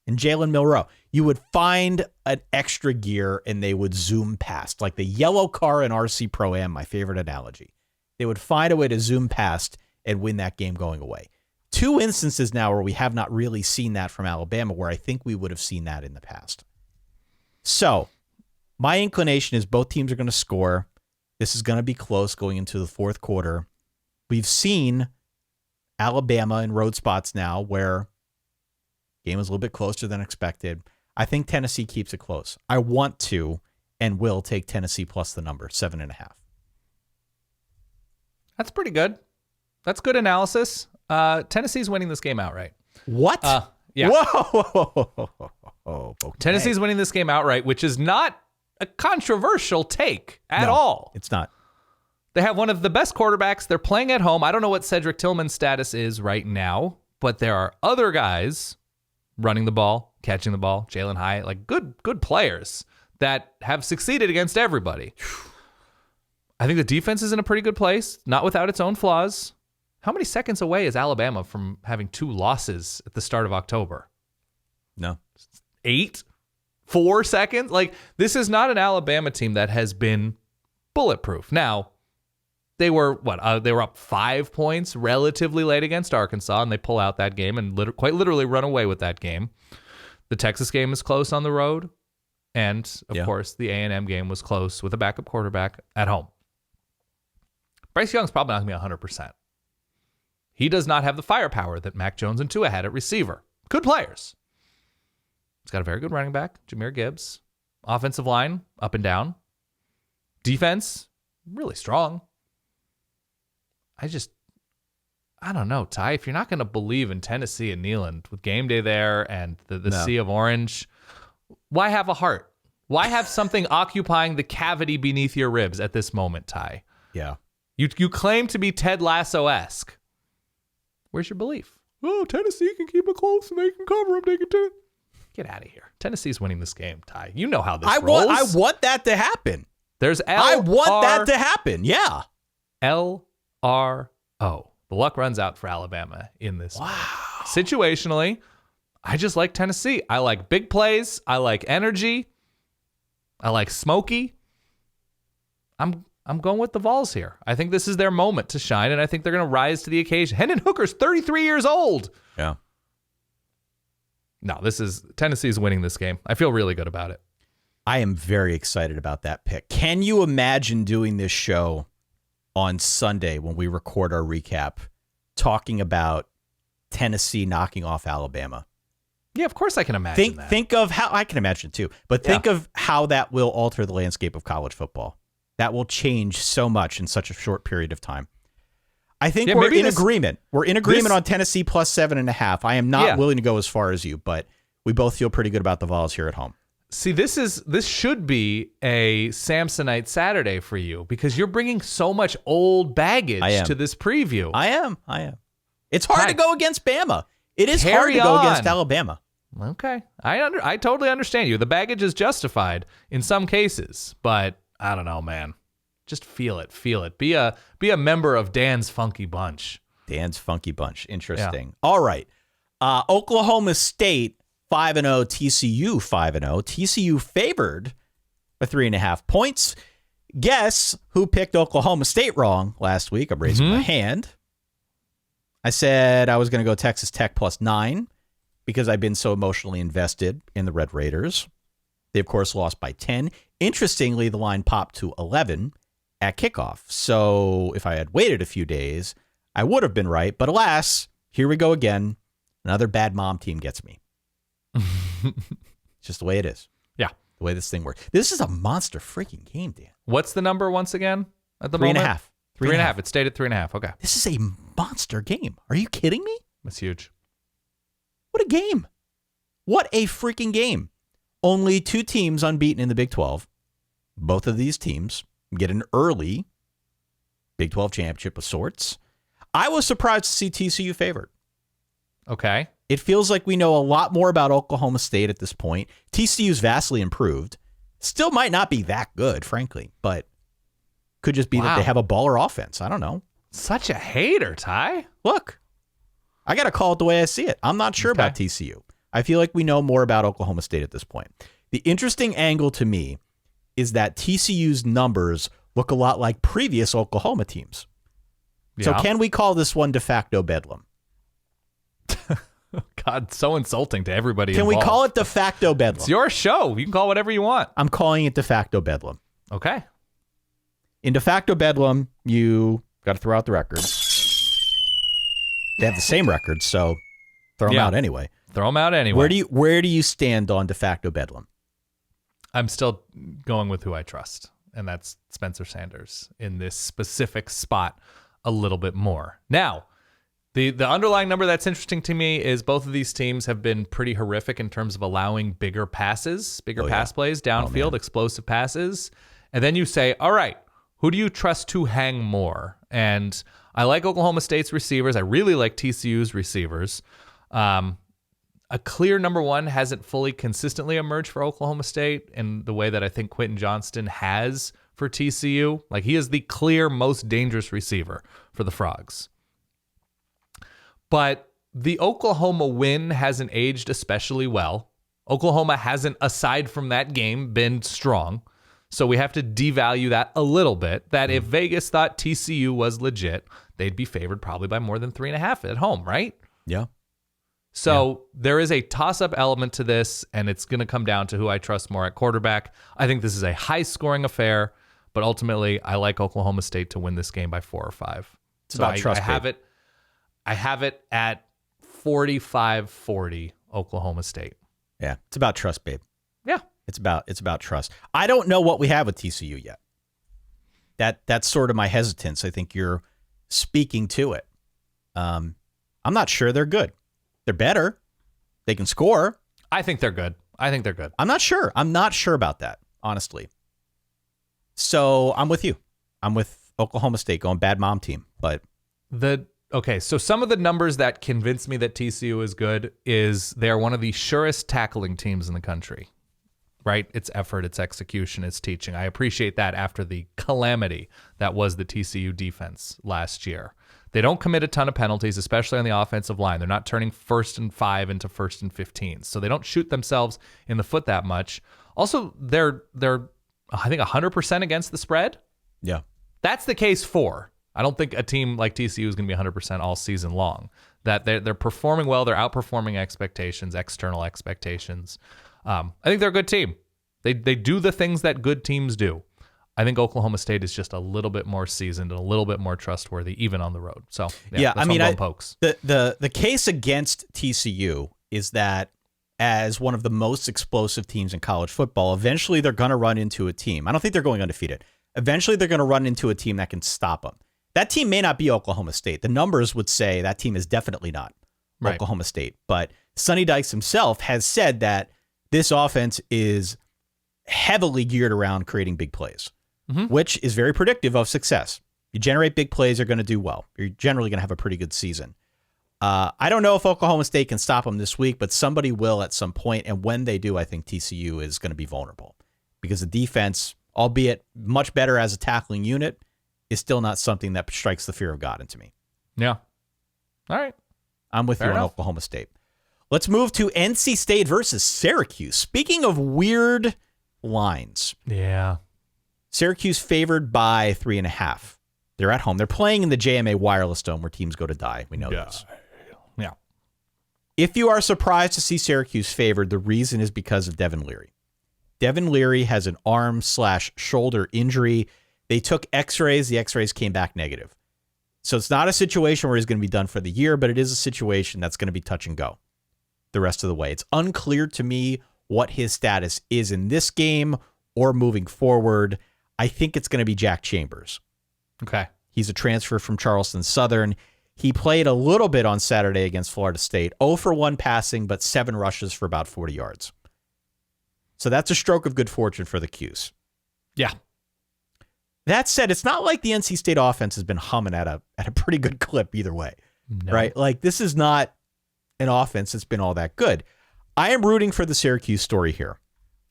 [SPEAKER 2] in Jalen Milroe, you would find an extra gear and they would zoom past, like the yellow car in RC Pro-Am, my favorite analogy. They would find a way to zoom past and win that game going away. 2 instances now where we have not really seen that from Alabama, where I think we would have seen that in the past. So my inclination is both teams are going to score. This is going to be close going into the fourth quarter. We've seen Alabama in road spots now where the game is a little bit closer than expected. I think Tennessee keeps it close. I want to and will take Tennessee plus the number, 7.5.
[SPEAKER 1] That's pretty good. That's good analysis. Tennessee's winning this game outright.
[SPEAKER 2] What?
[SPEAKER 1] Yeah.
[SPEAKER 2] Whoa. Okay.
[SPEAKER 1] Tennessee's winning this game outright, which is not a controversial take at all.
[SPEAKER 2] It's not.
[SPEAKER 1] They have one of the best quarterbacks. They're playing at home. I don't know what Cedric Tillman's status is right now, but there are other guys running the ball, catching the ball, Jalen Hyatt, like good players that have succeeded against everybody. I think the defense is in a pretty good place, not without its own flaws. How many seconds away is Alabama from having 2 losses at the start of October?
[SPEAKER 2] No.
[SPEAKER 1] 8? 4 seconds? Like, this is not an Alabama team that has been bulletproof. Now, they were they were up 5 points relatively late against Arkansas, and they pull out that game and quite literally run away with that game. The Texas game is close on the road, and of course, the A&M game was close with a backup quarterback at home. Bryce Young's probably not going to be 100%. He does not have the firepower that Mac Jones and Tua had at receiver. Good players. He's got a very good running back, Jahmyr Gibbs. Offensive line, up and down. Defense, really strong. I don't know, Ty. If you're not going to believe in Tennessee and Neyland with game day there and the sea of orange, why have a heart? Why have something occupying the cavity beneath your ribs at this moment, Ty?
[SPEAKER 2] Yeah.
[SPEAKER 1] You claim to be Ted Lasso-esque. Where's your belief? Oh, Tennessee can keep it close and they can cover them. They can do it. Get out of here. Tennessee's winning this game, Ty. You know how this rolls.
[SPEAKER 2] I want that to happen.
[SPEAKER 1] There's
[SPEAKER 2] I want that to happen. Yeah.
[SPEAKER 1] LRO. The luck runs out for Alabama in this.
[SPEAKER 2] Wow.
[SPEAKER 1] Situationally, I just like Tennessee. I like big plays. I like energy. I like smoky. I'm going with the Vols here. I think this is their moment to shine, and I think they're going to rise to the occasion. Hendon Hooker's 33 years old.
[SPEAKER 2] Yeah.
[SPEAKER 1] No, Tennessee's winning this game. I feel really good about it.
[SPEAKER 2] I am very excited about that pick. Can you imagine doing this show on Sunday when we record our recap, talking about Tennessee knocking off Alabama?
[SPEAKER 1] Yeah, of course I can imagine that.
[SPEAKER 2] Think of how, I can imagine too, but think of how that will alter the landscape of college football. That will change so much in such a short period of time. I think we're in agreement. We're in agreement on Tennessee plus 7.5. I am not willing to go as far as you, but we both feel pretty good about the Vols here at home.
[SPEAKER 1] See, this should be a Samsonite Saturday for you because you're bringing so much old baggage to this preview.
[SPEAKER 2] I am. It's hard to go against Bama. It is hard to go against Alabama.
[SPEAKER 1] Okay. I totally understand you. The baggage is justified in some cases, but I don't know, man. Just feel it. Be a member of Dan's Funky Bunch.
[SPEAKER 2] Dan's Funky Bunch. Interesting. Yeah. All right. Oklahoma State 5-0, TCU 5-0. TCU favored by 3.5 points. Guess who picked Oklahoma State wrong last week? I'm raising my hand. I said I was going to go Texas Tech plus 9 because I've been so emotionally invested in the Red Raiders. They, of course, lost by 10. Interestingly, the line popped to 11 at kickoff. So if I had waited a few days, I would have been right. But alas, here we go again. Another bad mom team gets me. It's just the way it is.
[SPEAKER 1] Yeah.
[SPEAKER 2] The way this thing works. This is a monster freaking game, Dan.
[SPEAKER 1] What's the number once again at the
[SPEAKER 2] 3.5.
[SPEAKER 1] moment? 3.5. It stayed at 3.5. Okay.
[SPEAKER 2] This is a monster game. Are you kidding me?
[SPEAKER 1] That's huge.
[SPEAKER 2] What a game. What a freaking game. Only 2 teams unbeaten in the Big 12. Both of these teams get an early Big 12 championship of sorts. I was surprised to see TCU favored.
[SPEAKER 1] Okay.
[SPEAKER 2] It feels like we know a lot more about Oklahoma State at this point. TCU's vastly improved. Still might not be that good, frankly, but could just be that they have a baller offense. I don't know.
[SPEAKER 1] Such a hater, Ty.
[SPEAKER 2] Look, I got to call it the way I see it. I'm not sure about TCU. I feel like we know more about Oklahoma State at this point. The interesting angle to me is that TCU's numbers look a lot like previous Oklahoma teams. Yeah. So can we call this one de facto bedlam?
[SPEAKER 1] God, so insulting to everybody
[SPEAKER 2] Can
[SPEAKER 1] involved.
[SPEAKER 2] we call it de facto bedlam?
[SPEAKER 1] It's your show. You can call it whatever you want.
[SPEAKER 2] I'm calling it de facto bedlam.
[SPEAKER 1] Okay.
[SPEAKER 2] In de facto bedlam, you got to throw out the records. They have the same records, so throw them out anyway.
[SPEAKER 1] Throw them out anyway.
[SPEAKER 2] Where do you stand on de facto bedlam?
[SPEAKER 1] I'm still going with who I trust, and that's Spencer Sanders in this specific spot a little bit more. Now, the underlying number that's interesting to me is both of these teams have been pretty horrific in terms of allowing bigger passes, pass plays, downfield, explosive passes. And then you say, all right, who do you trust to hang more? And I like Oklahoma State's receivers. I really like TCU's receivers. A clear number one hasn't fully consistently emerged for Oklahoma State in the way that I think Quentin Johnston has for TCU. Like, he is the clear most dangerous receiver for the Frogs. But the Oklahoma win hasn't aged especially well. Oklahoma hasn't, aside from that game, been strong. So we have to devalue that a little bit, that if Vegas thought TCU was legit, they'd be favored probably by more than 3.5 at home, right?
[SPEAKER 2] Yeah.
[SPEAKER 1] So there is a toss-up element to this, and it's going to come down to who I trust more at quarterback. I think this is a high-scoring affair, but ultimately I like Oklahoma State to win this game by 4 or 5.
[SPEAKER 2] It's about trust,
[SPEAKER 1] I have it at 45-40 Oklahoma State.
[SPEAKER 2] Yeah, it's about trust, babe.
[SPEAKER 1] Yeah.
[SPEAKER 2] It's about trust. I don't know what we have with TCU yet. That's sort of my hesitance. I think you're speaking to it. I'm not sure they're good. They're better. They can score.
[SPEAKER 1] I think they're good.
[SPEAKER 2] I'm not sure. I'm not sure about that, honestly. So I'm with you. I'm with Oklahoma State going bad mom team. But
[SPEAKER 1] so some of the numbers that convince me that TCU is good is they're one of the surest tackling teams in the country. Right? It's effort, it's execution, it's teaching. I appreciate that after the calamity that was the TCU defense last year. They don't commit a ton of penalties, especially on the offensive line. They're not turning 1st and 5 into 1st and 15. So they don't shoot themselves in the foot that much. Also, they're I think 100% against the spread.
[SPEAKER 2] Yeah.
[SPEAKER 1] That's the case for. I don't think a team like TCU is going to be 100% all season long. That they're performing well, they're outperforming expectations, external expectations. I think they're a good team. They do the things that good teams do. I think Oklahoma State is just a little bit more seasoned and a little bit more trustworthy, even on the road. So,
[SPEAKER 2] I mean,
[SPEAKER 1] pokes.
[SPEAKER 2] The case against TCU is that as one of the most explosive teams in college football, eventually they're going to run into a team. I don't think they're going undefeated. Eventually they're going to run into a team that can stop them. That team may not be Oklahoma State. The numbers would say that team is definitely not Oklahoma State. But Sonny Dykes himself has said that this offense is heavily geared around creating big plays, which is very predictive of success. You generate big plays, you're going to do well. You're generally going to have a pretty good season. I don't know if Oklahoma State can stop them this week, but somebody will at some point. And when they do, I think TCU is going to be vulnerable because the defense, albeit much better as a tackling unit, is still not something that strikes the fear of God into me.
[SPEAKER 1] Yeah. All right.
[SPEAKER 2] I'm with you on Oklahoma State. Let's move to NC State versus Syracuse. Speaking of weird lines.
[SPEAKER 1] Yeah.
[SPEAKER 2] Syracuse favored by 3.5. They're at home. They're playing in the JMA Wireless Dome where teams go to die. We know this.
[SPEAKER 1] Yeah.
[SPEAKER 2] If you are surprised to see Syracuse favored, the reason is because of Devin Leary. Devin Leary has an arm/shoulder injury. They took x-rays. The x-rays came back negative. So it's not a situation where he's going to be done for the year, but it is a situation that's going to be touch and go the rest of the way. It's unclear to me what his status is in this game or moving forward. I think it's going to be Jack Chambers.
[SPEAKER 1] Okay.
[SPEAKER 2] He's a transfer from Charleston Southern. He played a little bit on Saturday against Florida State. 0 for 1 passing, but 7 rushes for about 40 yards. So that's a stroke of good fortune for the Cuse.
[SPEAKER 1] Yeah.
[SPEAKER 2] That said, it's not like the NC State offense has been humming at a pretty good clip either way, right? Like, this is not an offense that's been all that good. I am rooting for the Syracuse story here.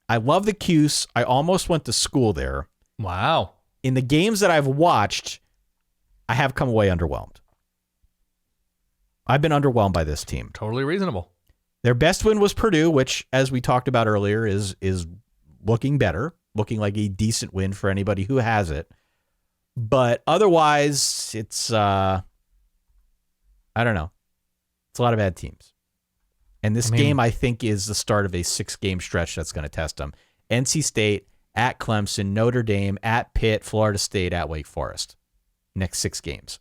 [SPEAKER 2] I love the Cuse. I almost went to school there.
[SPEAKER 1] Wow.
[SPEAKER 2] In the games that I've watched, I have come away underwhelmed. I've been underwhelmed by this team.
[SPEAKER 1] Totally reasonable.
[SPEAKER 2] Their best win was Purdue, which, as we talked about earlier, is looking better, looking like a decent win for anybody who has it. But otherwise, it's, I don't know. It's a lot of bad teams. And this game, I think, is the start of a 6-game stretch that's going to test them. NC State, at Clemson, Notre Dame, at Pitt, Florida State, at Wake Forest. Next 6 games.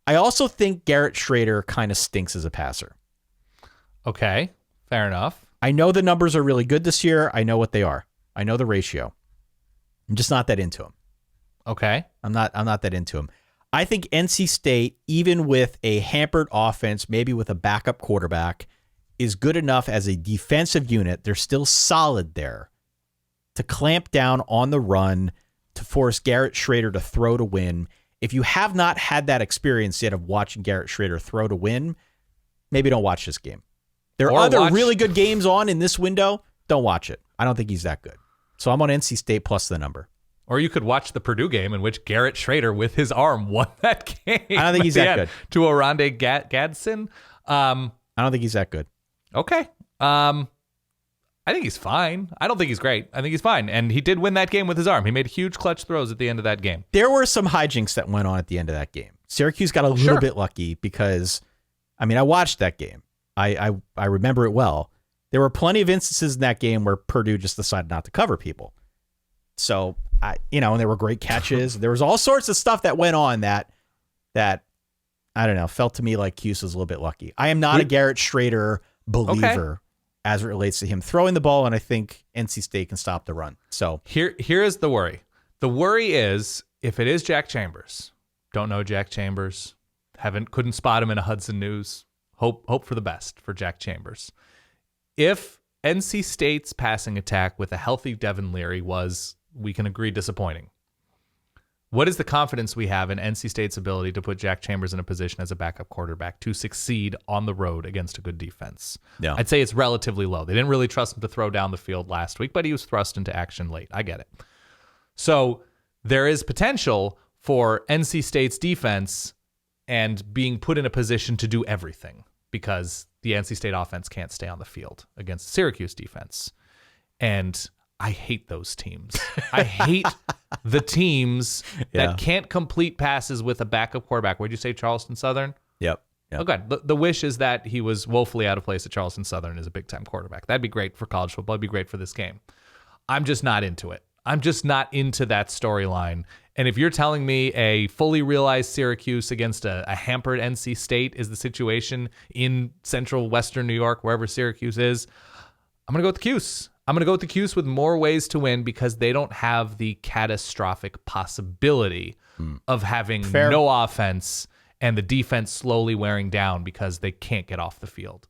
[SPEAKER 2] I also think Garrett Shrader kind of stinks as a passer.
[SPEAKER 1] Okay, fair enough.
[SPEAKER 2] I know the numbers are really good this year. I know what they are. I know the ratio. I'm just not that into him.
[SPEAKER 1] Okay.
[SPEAKER 2] I'm not that into him. I think NC State, even with a hampered offense, maybe with a backup quarterback, is good enough as a defensive unit. They're still solid there to clamp down on the run, to force Garrett Shrader to throw to win. If you have not had that experience yet of watching Garrett Shrader throw to win, maybe don't watch this game. There are other really good games on in this window. Don't watch it. I don't think he's that good. So I'm on NC State plus the number.
[SPEAKER 1] Or you could watch the Purdue game in which Garrett Shrader with his arm won that game.
[SPEAKER 2] I don't think he's that good.
[SPEAKER 1] To Oronde Gadsden.
[SPEAKER 2] I don't think he's that good.
[SPEAKER 1] Okay. I think he's fine. I don't think he's great. I think he's fine. And he did win that game with his arm. He made huge clutch throws at the end of that game.
[SPEAKER 2] There were some hijinks that went on at the end of that game. Syracuse got a little bit lucky because, I watched that game. I remember it well. There were plenty of instances in that game where Purdue just decided not to cover people. So, and there were great catches. There was all sorts of stuff that went on that I don't know, felt to me like Cuse was a little bit lucky. I am not a Garrett Shrader believer as it relates to him throwing the ball, and I think NC State can stop the run. So
[SPEAKER 1] here is the worry. The worry is if it is Jack Chambers. Don't know Jack Chambers. Couldn't spot him in a Hudson News. Hope for the best for Jack Chambers. If NC State's passing attack with a healthy Devin Leary was, we can agree, disappointing. What is the confidence we have in NC State's ability to put Jack Chambers in a position as a backup quarterback to succeed on the road against a good defense?
[SPEAKER 2] Yeah.
[SPEAKER 1] I'd say it's relatively low. They didn't really trust him to throw down the field last week, but he was thrust into action late. I get it. So there is potential for NC State's defense and being put in a position to do everything because the NC State offense can't stay on the field against Syracuse defense. And I hate those teams. I hate the teams that can't complete passes with a backup quarterback. Where'd you say, Charleston Southern?
[SPEAKER 2] Yep.
[SPEAKER 1] Okay. The wish is that he was woefully out of place at Charleston Southern as a big-time quarterback. That'd be great for college football. It'd be great for this game. I'm just not into it. I'm just not into that storyline. And if you're telling me a fully realized Syracuse against a hampered NC State is the situation in central western New York, wherever Syracuse is, I'm going to go with the Cuse. I'm going to go with the Cuse with more ways to win because they don't have the catastrophic possibility of having no offense and the defense slowly wearing down because they can't get off the field.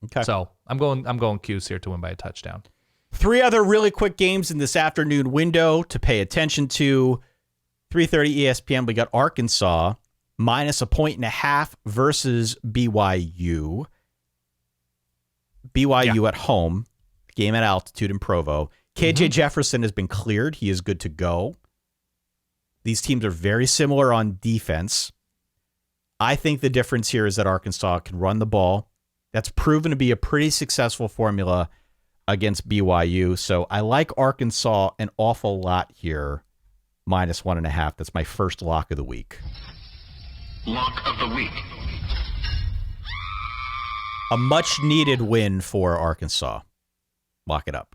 [SPEAKER 2] Okay.
[SPEAKER 1] So I'm going Cuse here to win by a touchdown.
[SPEAKER 2] 3 other really quick games in this afternoon window to pay attention to. 3:30 ESPN, we got Arkansas minus 1.5 versus BYU. BYU at home, game at altitude in Provo. KJ Jefferson has been cleared. He is good to go. These teams are very similar on defense. I think the difference here is that Arkansas can run the ball. That's proven to be a pretty successful formula against BYU. So I like Arkansas an awful lot here. Minus 1.5. That's my first lock of the week.
[SPEAKER 4] Lock of the week.
[SPEAKER 2] A much needed win for Arkansas. Lock it up.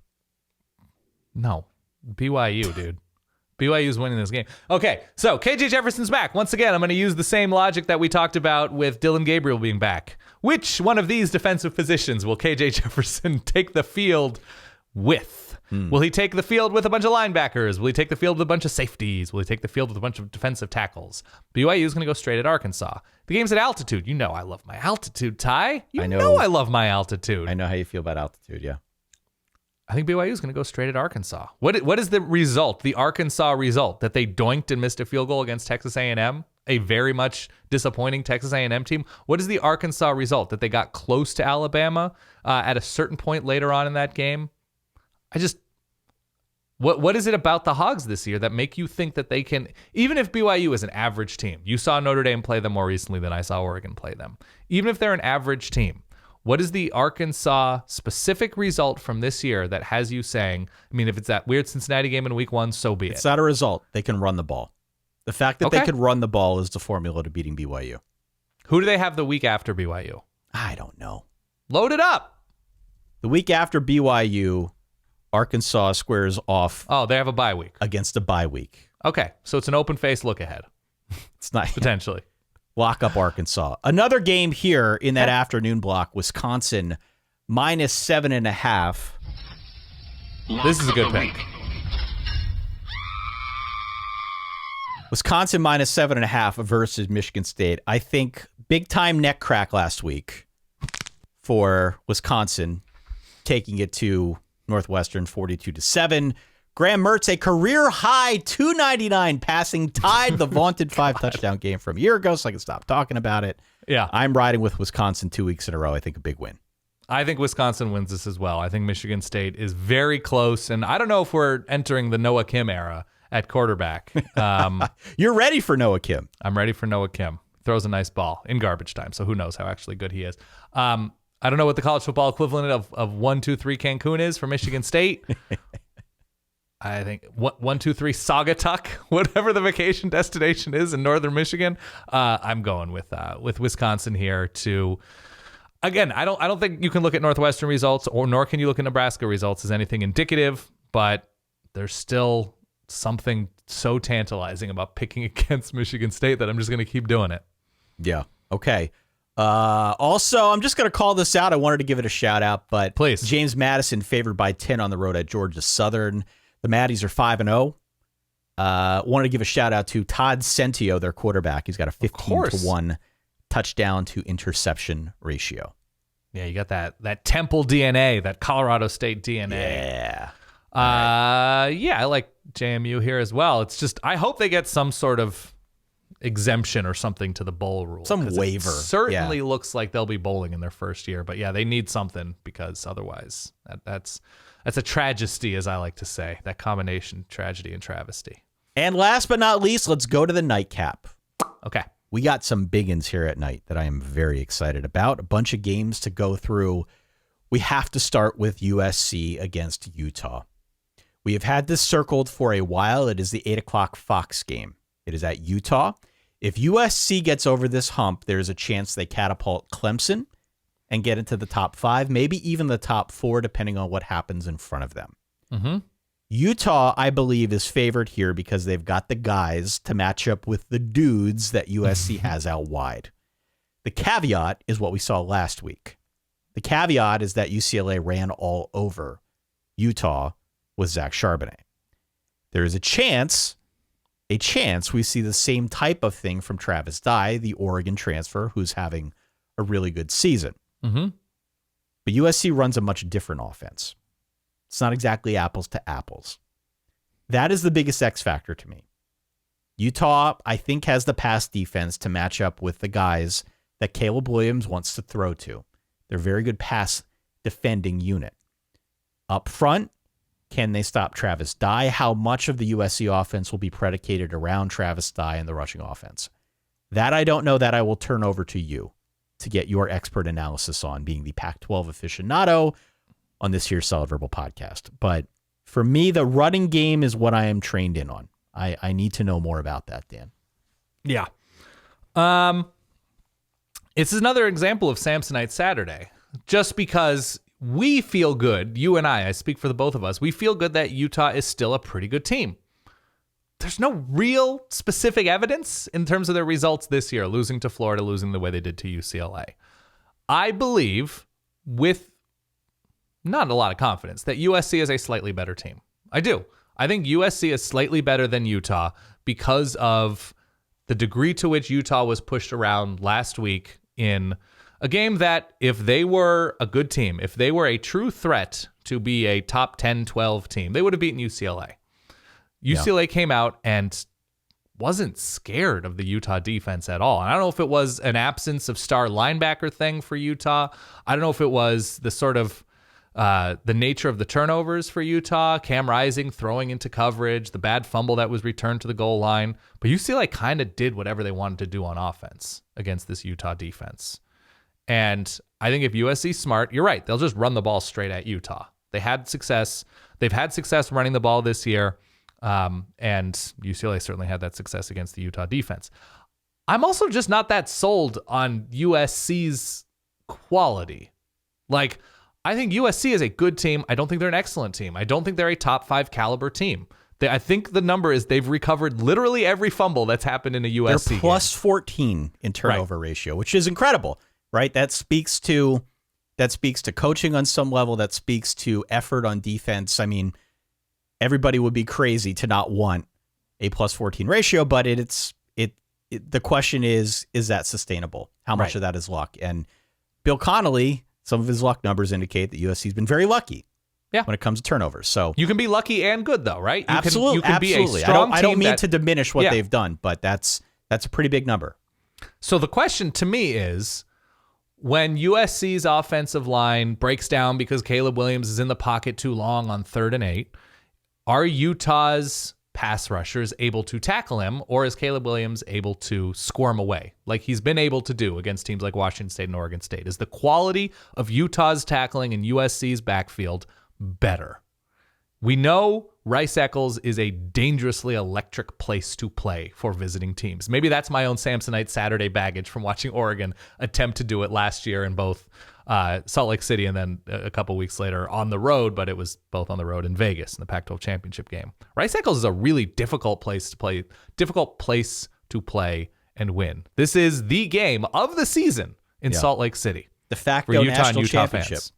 [SPEAKER 1] No. BYU, dude. BYU's winning this game. Okay, so KJ Jefferson's back. Once again, I'm going to use the same logic that we talked about with Dylan Gabriel being back. Which one of these defensive positions will KJ Jefferson take the field with? Will he take the field with a bunch of linebackers? Will he take the field with a bunch of safeties? Will he take the field with a bunch of defensive tackles? BYU is going to go straight at Arkansas. The game's at altitude. You know I love my altitude, Ty. You know I love my altitude.
[SPEAKER 2] I know how you feel about altitude, yeah.
[SPEAKER 1] I think BYU is going to go straight at Arkansas. What is the result, the Arkansas result, that they doinked and missed a field goal against Texas A&M, a very much disappointing Texas A&M team? What is the Arkansas result, that they got close to Alabama at a certain point later on in that game? What is it about the Hogs this year that make you think that they can, even if BYU is an average team, you saw Notre Dame play them more recently than I saw Oregon play them. Even if they're an average team, what is the Arkansas specific result from this year that has you saying, I mean, if it's that weird Cincinnati game in week 1, so be it.
[SPEAKER 2] It's not a result. They can run the ball. The fact that they could run the ball is the formula to beating BYU.
[SPEAKER 1] Who do they have the week after BYU?
[SPEAKER 2] I don't know.
[SPEAKER 1] Load it up.
[SPEAKER 2] The week after BYU, Arkansas squares off.
[SPEAKER 1] Oh, they have a bye week.
[SPEAKER 2] Against a bye week.
[SPEAKER 1] Okay, so it's an open-faced look ahead.
[SPEAKER 2] It's not.
[SPEAKER 1] Potentially.
[SPEAKER 2] Lock up Arkansas. Another game here in that afternoon block, Wisconsin minus 7.5.
[SPEAKER 1] This is a good pick.
[SPEAKER 2] Wisconsin minus 7.5 versus Michigan State. I think big-time neck crack last week for Wisconsin, taking it to Northwestern 42-7. Graham Mertz, a career-high 299 passing, tied the vaunted 5-touchdown game from a year ago, so I can stop talking about it.
[SPEAKER 1] Yeah.
[SPEAKER 2] I'm riding with Wisconsin 2 weeks in a row. I think a big win.
[SPEAKER 1] I think Wisconsin wins this as well. I think Michigan State is very close, and I don't know if we're entering the Noah Kim era at quarterback.
[SPEAKER 2] You're ready for Noah Kim.
[SPEAKER 1] I'm ready for Noah Kim. Throws a nice ball in garbage time, so who knows how actually good he is. I don't know what the college football equivalent of 1-2-3 Cancun is for Michigan State. I think 1-2-3 Saugatuck, whatever the vacation destination is in northern Michigan. I'm going with Wisconsin here to. Again, I don't think you can look at Northwestern results, nor can you look at Nebraska results as anything indicative. But there's still something so tantalizing about picking against Michigan State that I'm just going to keep doing it.
[SPEAKER 2] Yeah. Okay. Also, I'm just going to call this out. I wanted to give it a shout out, but
[SPEAKER 1] please.
[SPEAKER 2] James Madison favored by 10 on the road at Georgia Southern. The Maddies are 5-0. Wanted to give a shout out to Todd Centio, their quarterback. He's got a 15-1 touchdown to interception ratio.
[SPEAKER 1] Yeah, you got that Temple DNA, that Colorado State DNA.
[SPEAKER 2] Yeah.
[SPEAKER 1] Yeah, I like JMU here as well. It's just I hope they get some sort of exemption or something to the bowl rule.
[SPEAKER 2] Some waiver.
[SPEAKER 1] It certainly looks like they'll be bowling in their first year, but yeah, they need something because otherwise that's a tragedy, as I like to say. That combination, tragedy and travesty.
[SPEAKER 2] And last but not least, let's go to the nightcap.
[SPEAKER 1] Okay.
[SPEAKER 2] We got some big uns here at night that I am very excited about. A bunch of games to go through. We have to start with USC against Utah. We have had this circled for a while. It is the 8 o'clock Fox game. It is at Utah. If USC gets over this hump, there's a chance they catapult Clemson and get into the top 5, maybe even the top 4, depending on what happens in front of them.
[SPEAKER 1] Mm-hmm.
[SPEAKER 2] Utah, I believe, is favored here because they've got the guys to match up with the dudes that USC has out wide. The caveat is what we saw last week. The caveat is that UCLA ran all over Utah with Zach Charbonnet. There is a chance we see the same type of thing from Travis Dye, the Oregon transfer, who's having a really good season.
[SPEAKER 1] Mm-hmm.
[SPEAKER 2] But USC runs a much different offense. It's not exactly apples to apples. That is the biggest X factor to me. Utah, I think, has the pass defense to match up with the guys that Caleb Williams wants to throw to. They're a very good pass defending unit. Up front, can they stop Travis Dye? How much of the USC offense will be predicated around Travis Dye and the rushing offense? That I don't know. That I will turn over to you to get your expert analysis on, being the Pac-12 aficionado on this here Solid Verbal podcast. But for me, the running game is what I am trained in on. I need to know more about that, Dan.
[SPEAKER 1] Yeah. It's another example of Samsonite Saturday. Just because we feel good, you and I speak for the both of us, we feel good that Utah is still a pretty good team. There's no real specific evidence in terms of their results this year, losing to Florida, losing the way they did to UCLA. I believe, with not a lot of confidence, that USC is a slightly better team. I do. I think USC is slightly better than Utah because of the degree to which Utah was pushed around last week in a game that, if they were a good team, if they were a true threat to be a top 10, 12 team, they would have beaten UCLA. UCLA came out and wasn't scared of the Utah defense at all. And I don't know if it was an absence of star linebacker thing for Utah. I don't know if it was the sort of the nature of the turnovers for Utah, Cam Rising throwing into coverage, the bad fumble that was returned to the goal line. But UCLA kind of did whatever they wanted to do on offense against this Utah defense. And I think if USC's smart, you're right, they'll just run the ball straight at Utah. They had success. They've had success running the ball this year. And UCLA certainly had that success against the Utah defense. I'm also just not that sold on USC's quality. Like, I think USC is a good team. I don't think they're an excellent team. I don't think they're a top 5 caliber team. I think the number is they've recovered literally every fumble that's happened in a USC
[SPEAKER 2] They're plus
[SPEAKER 1] game.
[SPEAKER 2] 14 in turnover ratio, which is incredible, right? That speaks to coaching on some level. That speaks to effort on defense. I mean, everybody would be crazy to not want a plus 14 ratio, but the question is that sustainable? How much of that is luck? And Bill Connolly, some of his luck numbers indicate that USC's been very lucky when it comes to turnovers. So
[SPEAKER 1] you can be lucky and good, though, right?
[SPEAKER 2] Absolutely.
[SPEAKER 1] You can be a strong
[SPEAKER 2] I don't
[SPEAKER 1] team
[SPEAKER 2] mean to diminish what they've done, but that's a pretty big number.
[SPEAKER 1] So the question to me is, when USC's offensive line breaks down because Caleb Williams is in the pocket too long on 3rd and 8, are Utah's pass rushers able to tackle him, or is Caleb Williams able to squirm away like he's been able to do against teams like Washington State and Oregon State? Is the quality of Utah's tackling in USC's backfield better? We know Rice Eccles is a dangerously electric place to play for visiting teams. Maybe that's my own Samsonite Saturday baggage from watching Oregon attempt to do it last year in both Salt Lake City and then a couple weeks later on the road, but it was both on the road in Vegas in the Pac-12 championship game. Rice Eccles is a really difficult place to play and win. This is the game of the season in Salt Lake City.
[SPEAKER 2] The fact
[SPEAKER 1] for Utah
[SPEAKER 2] national
[SPEAKER 1] and Utah
[SPEAKER 2] championship.
[SPEAKER 1] fans.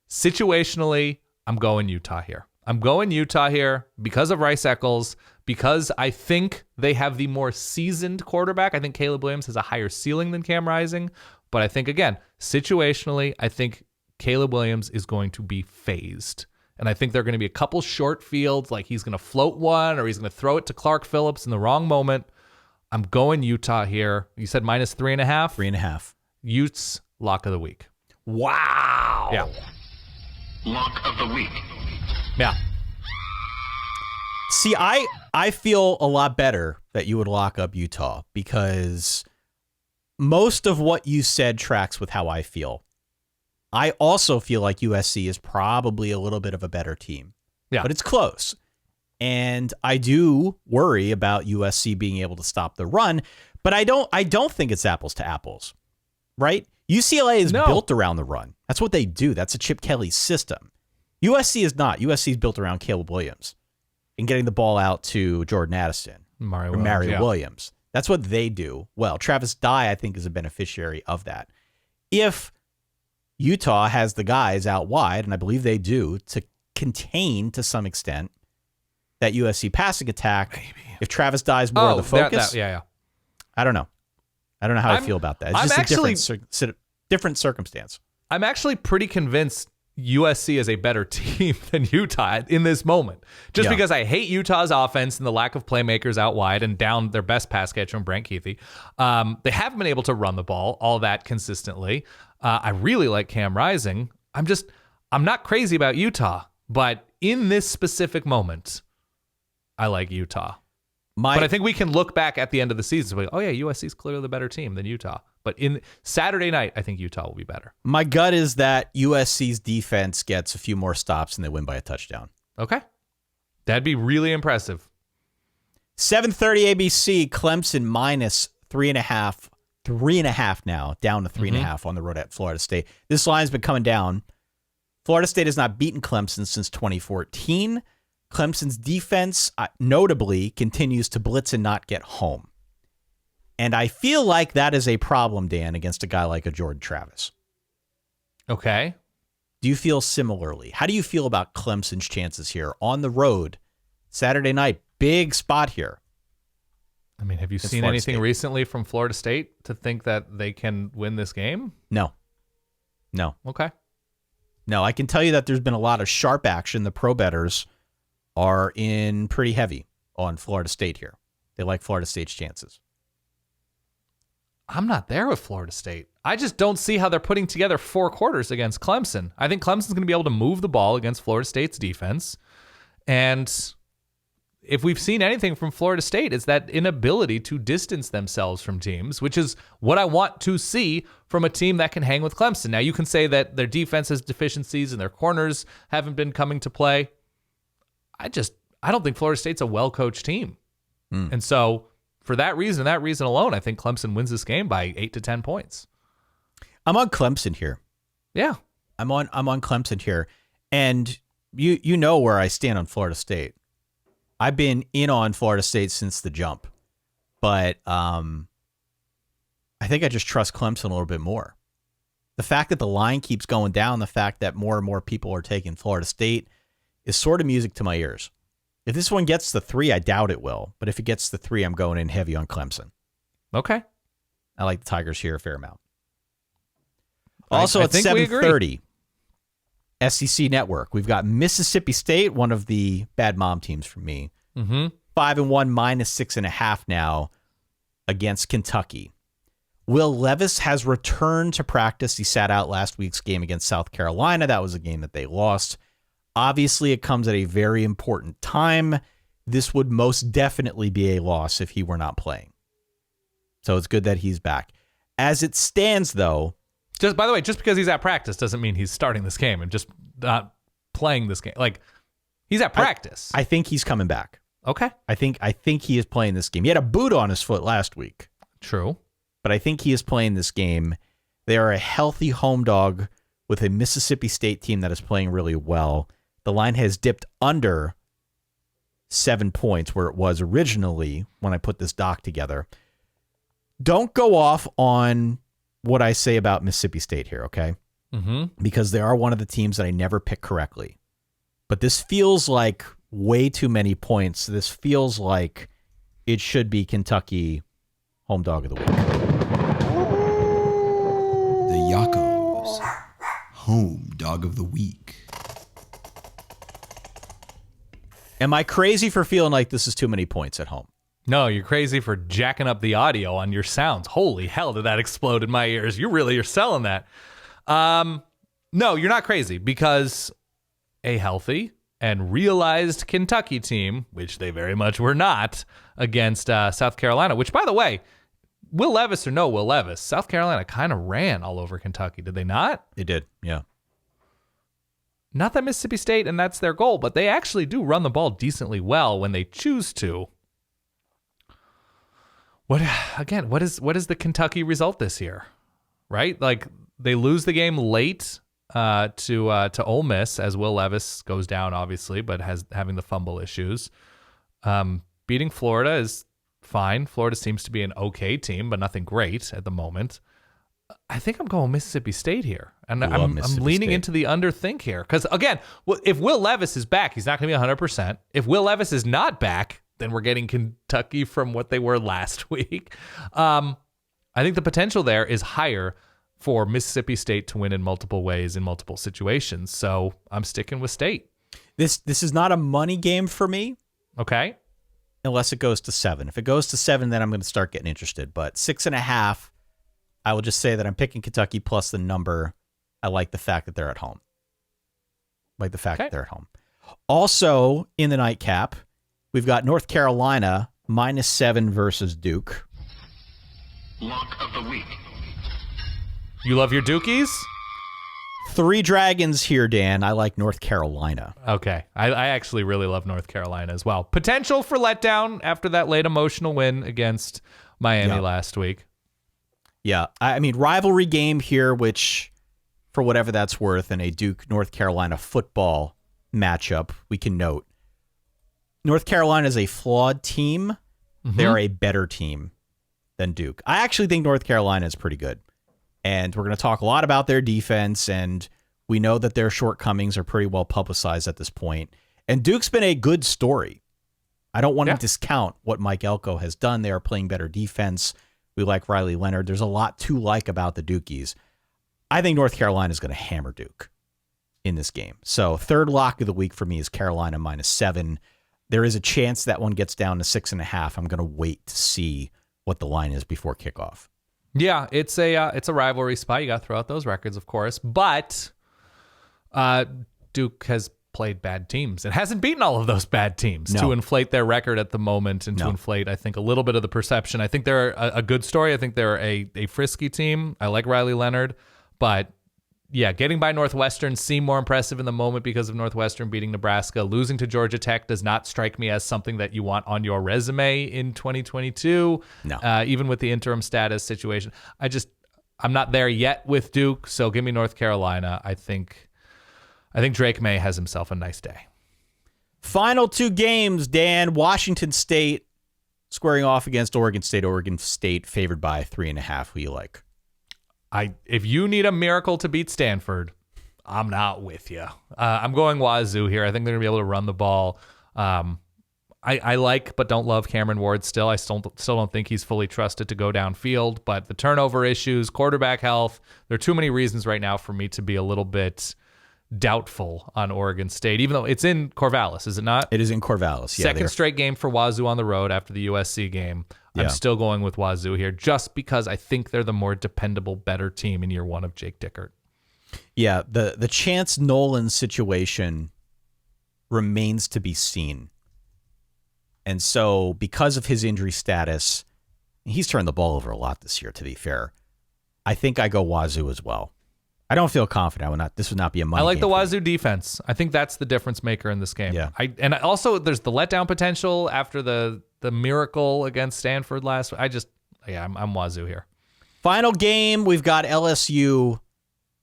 [SPEAKER 1] Situationally, I'm going Utah here. I'm going Utah here because of Rice Eccles, because I think they have the more seasoned quarterback. I think Caleb Williams has a higher ceiling than Cam Rising. But I think, again, situationally, I think Caleb Williams is going to be phased. And I think there are going to be a couple short fields, like he's going to float one or he's going to throw it to Clark Phillips in the wrong moment. I'm going Utah here. You said minus 3.5?
[SPEAKER 2] 3.5.
[SPEAKER 1] Utes, lock of the week.
[SPEAKER 2] Wow.
[SPEAKER 1] Yeah.
[SPEAKER 4] Lock of the week.
[SPEAKER 1] Yeah.
[SPEAKER 2] See, I feel a lot better that you would lock up Utah because most of what you said tracks with how I feel. I also feel like USC is probably a little bit of a better team.
[SPEAKER 1] Yeah.
[SPEAKER 2] But it's close. And I do worry about USC being able to stop the run, but I don't think it's apples to apples. Right? UCLA is built around the run. That's what they do. That's a Chip Kelly system. USC is not. USC is built around Caleb Williams and getting the ball out to Jordan Addison
[SPEAKER 1] Mario
[SPEAKER 2] or Mario
[SPEAKER 1] yeah.
[SPEAKER 2] Williams. That's what they do well. Travis Dye, I think, is a beneficiary of that. If Utah has the guys out wide, and I believe they do, to contain to some extent that USC passing attack, maybe. If Travis Dye's more of the focus,
[SPEAKER 1] yeah.
[SPEAKER 2] I don't know. I don't know how I feel about that. It's just a different circumstance.
[SPEAKER 1] I'm actually pretty convinced USC is a better team than Utah in this moment. Just because I hate Utah's offense and the lack of playmakers out wide and down their best pass catcher, Brent Keithy. They haven't been able to run the ball all that consistently. I really like Cam Rising. I'm not crazy about Utah, but in this specific moment, I like Utah. But I think we can look back at the end of the season and be, oh yeah, USC is clearly the better team than Utah. But in Saturday night, I think Utah will be better.
[SPEAKER 2] My gut is that USC's defense gets a few more stops and they win by a touchdown.
[SPEAKER 1] Okay. That'd be really impressive.
[SPEAKER 2] 7:30 ABC, Clemson minus 3.5. 3.5 now, down to 3.5 on the road at Florida State. This line's been coming down. Florida State has not beaten Clemson since 2014. Clemson's defense, notably, continues to blitz and not get home. And I feel like that is a problem, Dan, against a guy like a Jordan Travis.
[SPEAKER 1] Okay.
[SPEAKER 2] Do you feel similarly? How do you feel about Clemson's chances here on the road Saturday night? Big spot here.
[SPEAKER 1] I mean, have you seen anything recently from Florida State to think that they can win this game?
[SPEAKER 2] No.
[SPEAKER 1] Okay.
[SPEAKER 2] No, I can tell you that there's been a lot of sharp action. The pro bettors are in pretty heavy on Florida State here. They like Florida State's chances.
[SPEAKER 1] I'm not there with Florida State. I just don't see how they're putting together 4 quarters against Clemson. I think Clemson's going to be able to move the ball against Florida State's defense. And if we've seen anything from Florida State, it's that inability to distance themselves from teams, which is what I want to see from a team that can hang with Clemson. Now, you can say that their defense has deficiencies and their corners haven't been coming to play. I don't think Florida State's a well-coached team. And so for that reason alone, I think Clemson wins this game by 8 to 10 points.
[SPEAKER 2] I'm on Clemson here.
[SPEAKER 1] Yeah.
[SPEAKER 2] I'm on Clemson here. And you know where I stand on Florida State. I've been in on Florida State since the jump. But I think I just trust Clemson a little bit more. The fact that the line keeps going down, the fact that more and more people are taking Florida State is sort of music to my ears. If this one gets the 3, I doubt it will. But if it gets the 3, I'm going in heavy on Clemson.
[SPEAKER 1] Okay.
[SPEAKER 2] I like the Tigers here a fair amount. Also
[SPEAKER 1] I
[SPEAKER 2] at
[SPEAKER 1] think
[SPEAKER 2] 7:30, SEC Network, we've got Mississippi State, one of the bad mom teams for me. 5-1, -6.5 now against Kentucky. Will Levis has returned to practice. He sat out last week's game against South Carolina. That was a game that they lost. Obviously, it comes at a very important time. This would most definitely be a loss if he were not playing. So it's good that he's back. As it stands, though,
[SPEAKER 1] By the way, just because he's at practice doesn't mean he's starting this game and just not playing this game. Like, he's at practice.
[SPEAKER 2] I think he's coming back.
[SPEAKER 1] Okay.
[SPEAKER 2] I think he is playing this game. He had a boot on his foot last week.
[SPEAKER 1] True.
[SPEAKER 2] But I think he is playing this game. They are a healthy home dog with a Mississippi State team that is playing really well. The line has dipped under 7 points where it was originally when I put this doc together. Don't go off on what I say about Mississippi State here, okay? Because they are one of the teams that I never pick correctly. But this feels like way too many points. This feels like it should be Kentucky home dog of the week.
[SPEAKER 5] The Yakos home dog of the week.
[SPEAKER 2] Am I crazy for feeling like this is too many points at home?
[SPEAKER 1] No, you're crazy for jacking up the audio on your sounds. Holy hell, did that explode in my ears. You're selling that. No, you're not crazy because a healthy and realized Kentucky team, which they very much were not, against South Carolina, which, by the way, Will Levis or no Will Levis, South Carolina kind of ran all over Kentucky, did they not?
[SPEAKER 2] They did, yeah.
[SPEAKER 1] Not that Mississippi State, and that's their goal, but they actually do run the ball decently well when they choose to. What is the Kentucky result this year? Right? Like, they lose the game late to Ole Miss as Will Levis goes down, obviously, but having the fumble issues. Beating Florida is fine. Florida seems to be an okay team, but nothing great at the moment. I think I'm going Mississippi State here. And I'm leaning into the underthink here. Because, again, if Will Levis is back, he's not going to be 100%. If Will Levis is not back, then we're getting Kentucky from what they were last week. I think the potential there is higher for Mississippi State to win in multiple ways, in multiple situations. So I'm sticking with State.
[SPEAKER 2] This is not a money game for me.
[SPEAKER 1] Okay.
[SPEAKER 2] Unless it goes to 7. If it goes to 7, then I'm going to start getting interested. But 6.5, I will just say that I'm picking Kentucky plus the number. I like the fact that they're at home. Also, in the nightcap, we've got North Carolina -7 versus Duke.
[SPEAKER 4] Lock of the week.
[SPEAKER 1] You love your Dukies?
[SPEAKER 2] 3 dragons here, Dan. I like North Carolina.
[SPEAKER 1] Okay. I actually really love North Carolina as well. Potential for letdown after that late emotional win against Miami last week.
[SPEAKER 2] Yeah. I mean, rivalry game here, which, for whatever that's worth, in a Duke-North Carolina football matchup, we can note, North Carolina is a flawed team. Mm-hmm. They're a better team than Duke. I actually think North Carolina is pretty good. And we're going to talk a lot about their defense, and we know that their shortcomings are pretty well publicized at this point. And Duke's been a good story. I don't want to discount what Mike Elko has done. They are playing better defense. We like Riley Leonard. There's a lot to like about the Dukies. I think North Carolina is going to hammer Duke in this game. So third lock of the week for me is Carolina -7. There is a chance that one gets down to 6.5. I'm going to wait to see what the line is before kickoff.
[SPEAKER 1] Yeah, it's a rivalry spot. You got to throw out those records, of course. But Duke has played bad teams and hasn't beaten all of those bad teams to inflate their record at the moment and to inflate, I think, a little bit of the perception. I think they're a good story. I think they're a frisky team. I like Riley Leonard. But, yeah, getting by Northwestern seemed more impressive in the moment because of Northwestern beating Nebraska. Losing to Georgia Tech does not strike me as something that you want on your resume in 2022. No. Even with the interim status situation. I'm not there yet with Duke, so give me North Carolina. I think Drake May has himself a nice day.
[SPEAKER 2] Final 2 games, Dan. Washington State squaring off against Oregon State. Oregon State favored by 3.5. Who you like?
[SPEAKER 1] If you need a miracle to beat Stanford, I'm not with you. I'm going Wazoo here. I think they're going to be able to run the ball. I like but don't love Cameron Ward still. I still don't think he's fully trusted to go downfield. But the turnover issues, quarterback health, there are too many reasons right now for me to be a little bit doubtful on Oregon State, even though it's in Corvallis, is it not?
[SPEAKER 2] It is in Corvallis. Yeah,
[SPEAKER 1] Second straight game for Wazoo on the road after the USC game. I'm still going with Wazoo here just because I think they're the more dependable, better team in year 1 of Jake Dickert.
[SPEAKER 2] Yeah, the Chance Nolan situation remains to be seen. And so because of his injury status, he's turned the ball over a lot this year, to be fair. I think I go Wazoo as well. I don't feel confident. This would not be a money game.
[SPEAKER 1] I like the Wazoo defense. I think that's the difference maker in this game.
[SPEAKER 2] Yeah.
[SPEAKER 1] And also there's the letdown potential after the miracle against Stanford last week. I'm Wazoo here.
[SPEAKER 2] Final game, we've got LSU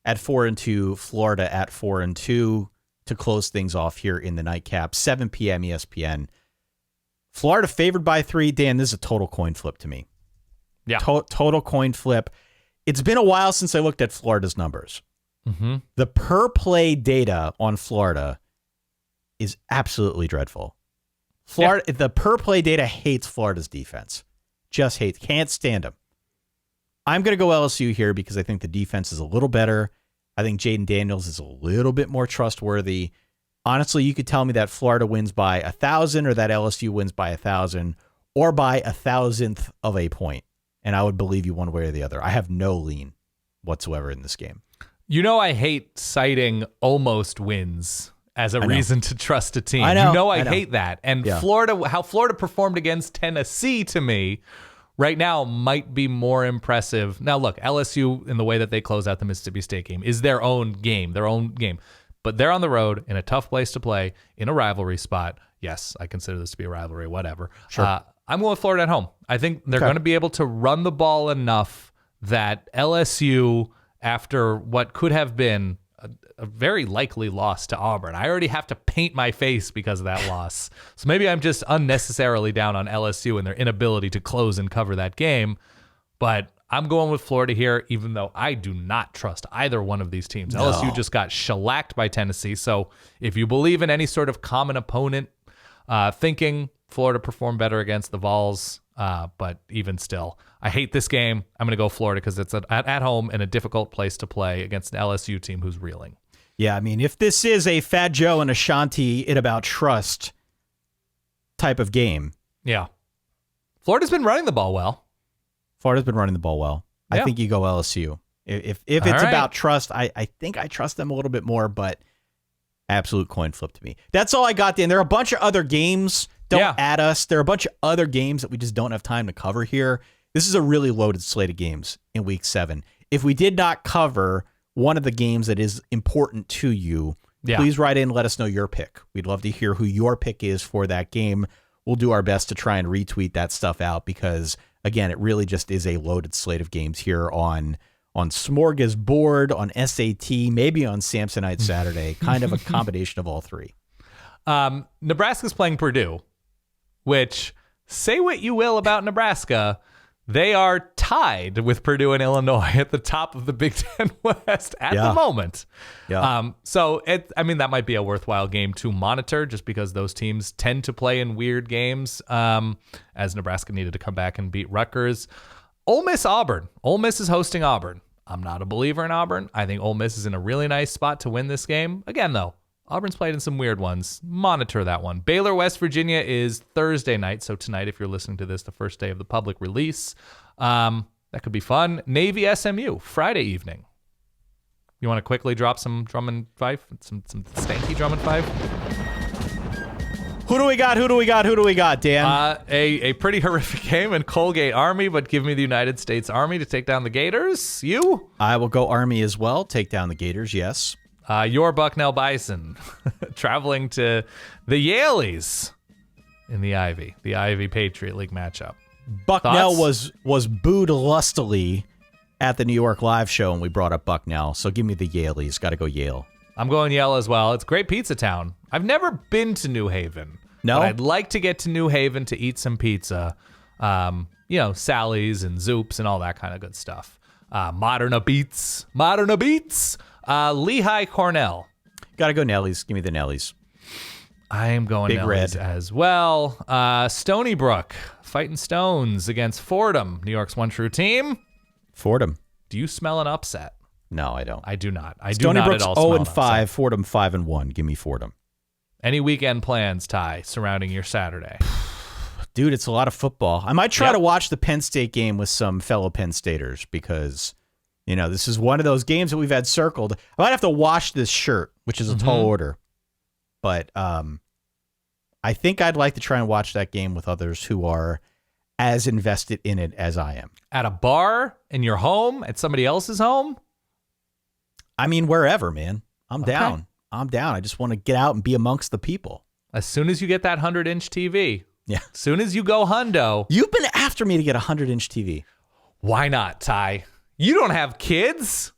[SPEAKER 2] at 4-2, Florida at 4-2 to close things off here in the nightcap. 7 p.m. ESPN. Florida favored by 3. Dan, this is a total coin flip to me.
[SPEAKER 1] Yeah.
[SPEAKER 2] Total coin flip. It's been a while since I looked at Florida's numbers.
[SPEAKER 1] Mm-hmm.
[SPEAKER 2] The per play data on Florida is absolutely dreadful. The per play data hates Florida's defense. Just hates. Can't stand them. I'm going to go LSU here because I think the defense is a little better. I think Jaden Daniels is a little bit more trustworthy. Honestly, you could tell me that Florida wins by 1,000 or that LSU wins by 1,000 or by 1,000th of a point. And I would believe you one way or the other. I have no lean whatsoever in this game.
[SPEAKER 1] You know I hate citing almost wins as a reason to trust a team.
[SPEAKER 2] I know.
[SPEAKER 1] I hate that. And Florida, how Florida performed against Tennessee to me right now might be more impressive. Now, look, LSU, in the way that they close out the Mississippi State game, is their own game. But they're on the road in a tough place to play, in a rivalry spot. Yes, I consider this to be a rivalry, whatever.
[SPEAKER 2] Sure.
[SPEAKER 1] I'm going with Florida at home. I think they're going to be able to run the ball enough that LSU, after what could have been a very likely loss to Auburn. I already have to paint my face because of that loss. So maybe I'm just unnecessarily down on LSU and their inability to close and cover that game. But I'm going with Florida here, even though I do not trust either one of these teams.
[SPEAKER 2] No.
[SPEAKER 1] LSU just got shellacked by Tennessee. So if you believe in any sort of common opponent thinking, Florida performed better against the Vols. But even still, I hate this game. I'm going to go Florida because it's at home and a difficult place to play against an LSU team who's reeling.
[SPEAKER 2] Yeah, I mean, if this is a Fat Joe and Ashanti It About Trust type of game.
[SPEAKER 1] Yeah. Florida's been running the ball well.
[SPEAKER 2] Florida's been running the ball well.
[SPEAKER 1] Yeah.
[SPEAKER 2] I think you go LSU. If it's about trust, I think I trust them a little bit more, but absolute coin flip to me. That's all I got, Dan. There are a bunch of other games. Don't add us. There are a bunch of other games that we just don't have time to cover here. This is a really loaded slate of games in week 7. If we did not cover one of the games that is important to you, please write in and let us know your pick. We'd love to hear who your pick is for that game. We'll do our best to try and retweet that stuff out because, again, it really just is a loaded slate of games here on Smorgasbord, on SAT, maybe on Samsonite Saturday, kind of a combination of all three.
[SPEAKER 1] Nebraska's playing Purdue, which, say what you will about Nebraska, they are tied with Purdue and Illinois at the top of the Big Ten West at the moment. Yeah. So that might be a worthwhile game to monitor just because those teams tend to play in weird games, as Nebraska needed to come back and beat Rutgers. Ole Miss Auburn. Ole Miss is hosting Auburn. I'm not a believer in Auburn. I think Ole Miss is in a really nice spot to win this game. Again, though, Auburn's played in some weird ones. Monitor that one. Baylor, West Virginia is Thursday night. So tonight, if you're listening to this, the first day of the public release, that could be fun. Navy, SMU, Friday evening. You want to quickly drop some drum and fife? Some stanky drum and fife?
[SPEAKER 2] Who do we got, Dan?
[SPEAKER 1] A pretty horrific game in Colgate Army, but give me the United States Army to take down the Gators. You?
[SPEAKER 2] I will go Army as well. Take down the Gators, yes.
[SPEAKER 1] Your Bucknell Bison traveling to the Yaleys in the Ivy Patriot League matchup.
[SPEAKER 2] Bucknell was booed lustily at the New York Live show, and we brought up Bucknell. So give me the Yaleys. Got to go Yale.
[SPEAKER 1] I'm going Yale as well. It's a great pizza town. I've never been to New Haven.
[SPEAKER 2] No?
[SPEAKER 1] But I'd like to get to New Haven to eat some pizza. Sally's and Zoop's and all that kind of good stuff. Moderna Beats. Lehigh Cornell.
[SPEAKER 2] Got to go Nellies. Give me the Nellies.
[SPEAKER 1] I am going
[SPEAKER 2] Big
[SPEAKER 1] Nellies
[SPEAKER 2] Red
[SPEAKER 1] as well. Stony Brook fighting Stones against Fordham, New York's one true team.
[SPEAKER 2] Fordham.
[SPEAKER 1] Do you smell an upset?
[SPEAKER 2] No, I don't.
[SPEAKER 1] I do not.
[SPEAKER 2] Stony Brook's
[SPEAKER 1] at all
[SPEAKER 2] 0-5, Fordham 5-1. Give me Fordham.
[SPEAKER 1] Any weekend plans, Ty, surrounding your Saturday?
[SPEAKER 2] Dude, it's a lot of football. I might try to watch the Penn State game with some fellow Penn Staters because, this is one of those games that we've had circled. I might have to wash this shirt, which is a tall order. But I think I'd like to try and watch that game with others who are as invested in it as I am.
[SPEAKER 1] At a bar, in your home, at somebody else's home?
[SPEAKER 2] I mean, wherever, man. I'm down. I just want to get out and be amongst the people.
[SPEAKER 1] As soon as you get that 100-inch TV.
[SPEAKER 2] Yeah.
[SPEAKER 1] As soon as you go hundo.
[SPEAKER 2] You've been after me to get a 100-inch TV.
[SPEAKER 1] Why not, Ty? You don't have kids.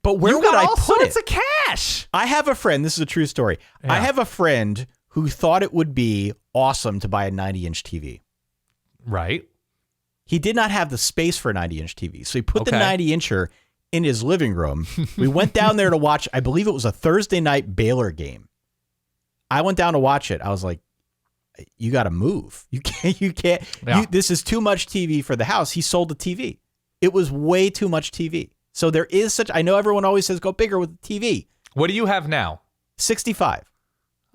[SPEAKER 2] But where would I put it?
[SPEAKER 1] You got all sorts of cash.
[SPEAKER 2] I have a friend. This is a true story. Yeah. I have a friend who thought it would be awesome to buy a 90-inch TV.
[SPEAKER 1] Right.
[SPEAKER 2] He did not have the space for a 90-inch TV. So he put the 90-incher in his living room. We went down there to watch, I believe it was a Thursday night Baylor game. I went down to watch it. I was like, you got to move. You can't.
[SPEAKER 1] Yeah.
[SPEAKER 2] This is too much TV for the house. He sold the TV. It was way too much TV. So there is I know everyone always says go bigger with the TV.
[SPEAKER 1] What do you have now?
[SPEAKER 2] 65.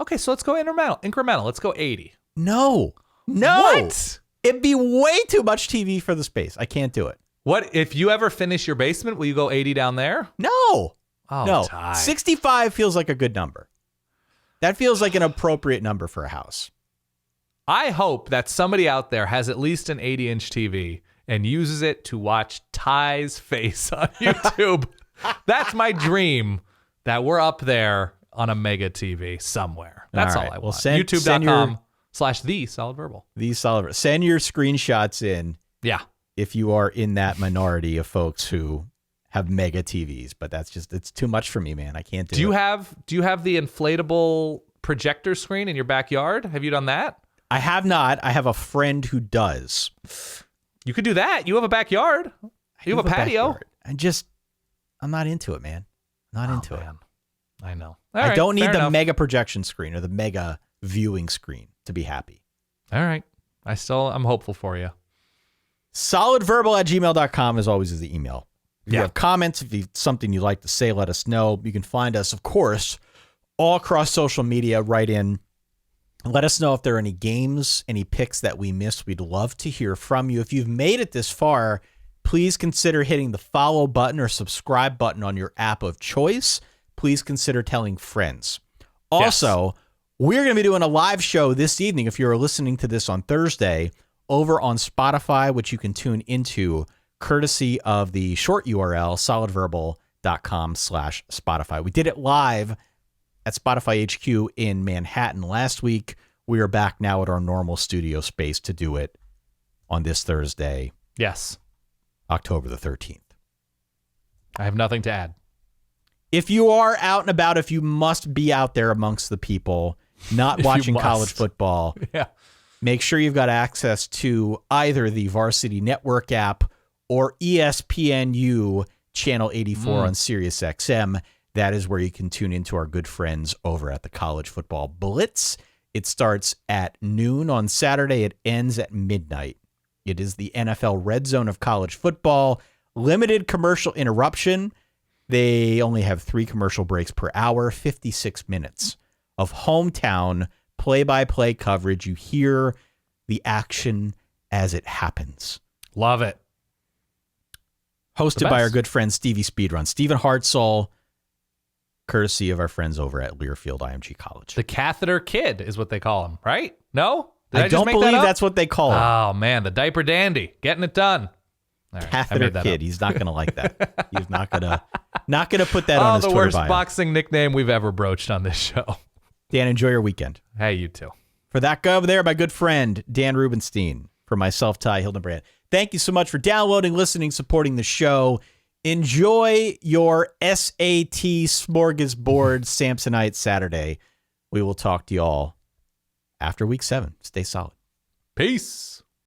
[SPEAKER 1] Okay, so let's go incremental. Let's go 80.
[SPEAKER 2] No.
[SPEAKER 1] What?
[SPEAKER 2] It'd be way too much TV for the space. I can't do it.
[SPEAKER 1] What if you ever finish your basement? Will you go 80 down there?
[SPEAKER 2] No.
[SPEAKER 1] Oh,
[SPEAKER 2] no.
[SPEAKER 1] Ty.
[SPEAKER 2] 65 feels like a good number. That feels like an appropriate number for a house.
[SPEAKER 1] I hope that somebody out there has at least an 80-inch TV and uses it to watch Ty's face on YouTube. That's my dream, that we're up there on a mega TV somewhere. That's all I want. YouTube.com/TheSolidVerbal.
[SPEAKER 2] Send your screenshots in.
[SPEAKER 1] Yeah.
[SPEAKER 2] If you are in that minority of folks who have mega TVs, but it's too much for me, man. I can't do it.
[SPEAKER 1] Do you have the inflatable projector screen in your backyard? Have you done that?
[SPEAKER 2] I have not. I have a friend who does.
[SPEAKER 1] You could do that. You have a backyard. You have a patio.
[SPEAKER 2] I'm not into it, man. Not into it.
[SPEAKER 1] I know.
[SPEAKER 2] I don't need the mega projection screen or the mega viewing screen to be happy.
[SPEAKER 1] All right. I'm hopeful for you.
[SPEAKER 2] Solidverbal@gmail.com as always is the email. If you have comments, if you something you'd like to say, let us know. You can find us, of course, all across social media. Write in. Let us know if there are any games, any picks that we missed. We'd love to hear from you. If you've made it this far, please consider hitting the follow button or subscribe button on your app of choice. Please consider telling friends. Also, we're going to be doing a live show this evening, if you're listening to this on Thursday, over on Spotify, which you can tune into courtesy of the short URL, solidverbal.com/Spotify. We did it live at Spotify HQ in Manhattan last week. We are back now at our normal studio space to do it on this Thursday.
[SPEAKER 1] Yes.
[SPEAKER 2] October the 13th.
[SPEAKER 1] I have nothing to add.
[SPEAKER 2] If you are out and about, if you must be out there amongst the people, not watching college football, make sure you've got access to either the Varsity Network app or ESPNU Channel 84 on Sirius XM. That is where you can tune into our good friends over at the College Football Blitz. It starts at noon on Saturday. It ends at midnight. It is the NFL red zone of college football. Limited commercial interruption. They only have 3 commercial breaks per hour, 56 minutes of hometown play-by-play coverage. You hear the action as it happens.
[SPEAKER 1] Love it.
[SPEAKER 2] Hosted by our good friend Stevie Speedrun. Stephen Hartzell, courtesy of our friends over at Learfield IMG College.
[SPEAKER 1] The catheter kid is what they call him, right? No?
[SPEAKER 2] I don't believe that's what they call him.
[SPEAKER 1] Oh, man, the diaper dandy. Getting it done. All right,
[SPEAKER 2] catheter kid. He's not going to like that. He's not going to put that on his Twitter bio.
[SPEAKER 1] The worst boxing nickname we've ever broached on this show.
[SPEAKER 2] Dan, enjoy your weekend.
[SPEAKER 1] Hey, you too.
[SPEAKER 2] For that guy over there, my good friend, Dan Rubenstein. For myself, Ty Hildenbrand. Thank you so much for downloading, listening, supporting the show. Enjoy your SAT smorgasbord Samsonite Saturday. We will talk to you all after week 7. Stay solid.
[SPEAKER 1] Peace.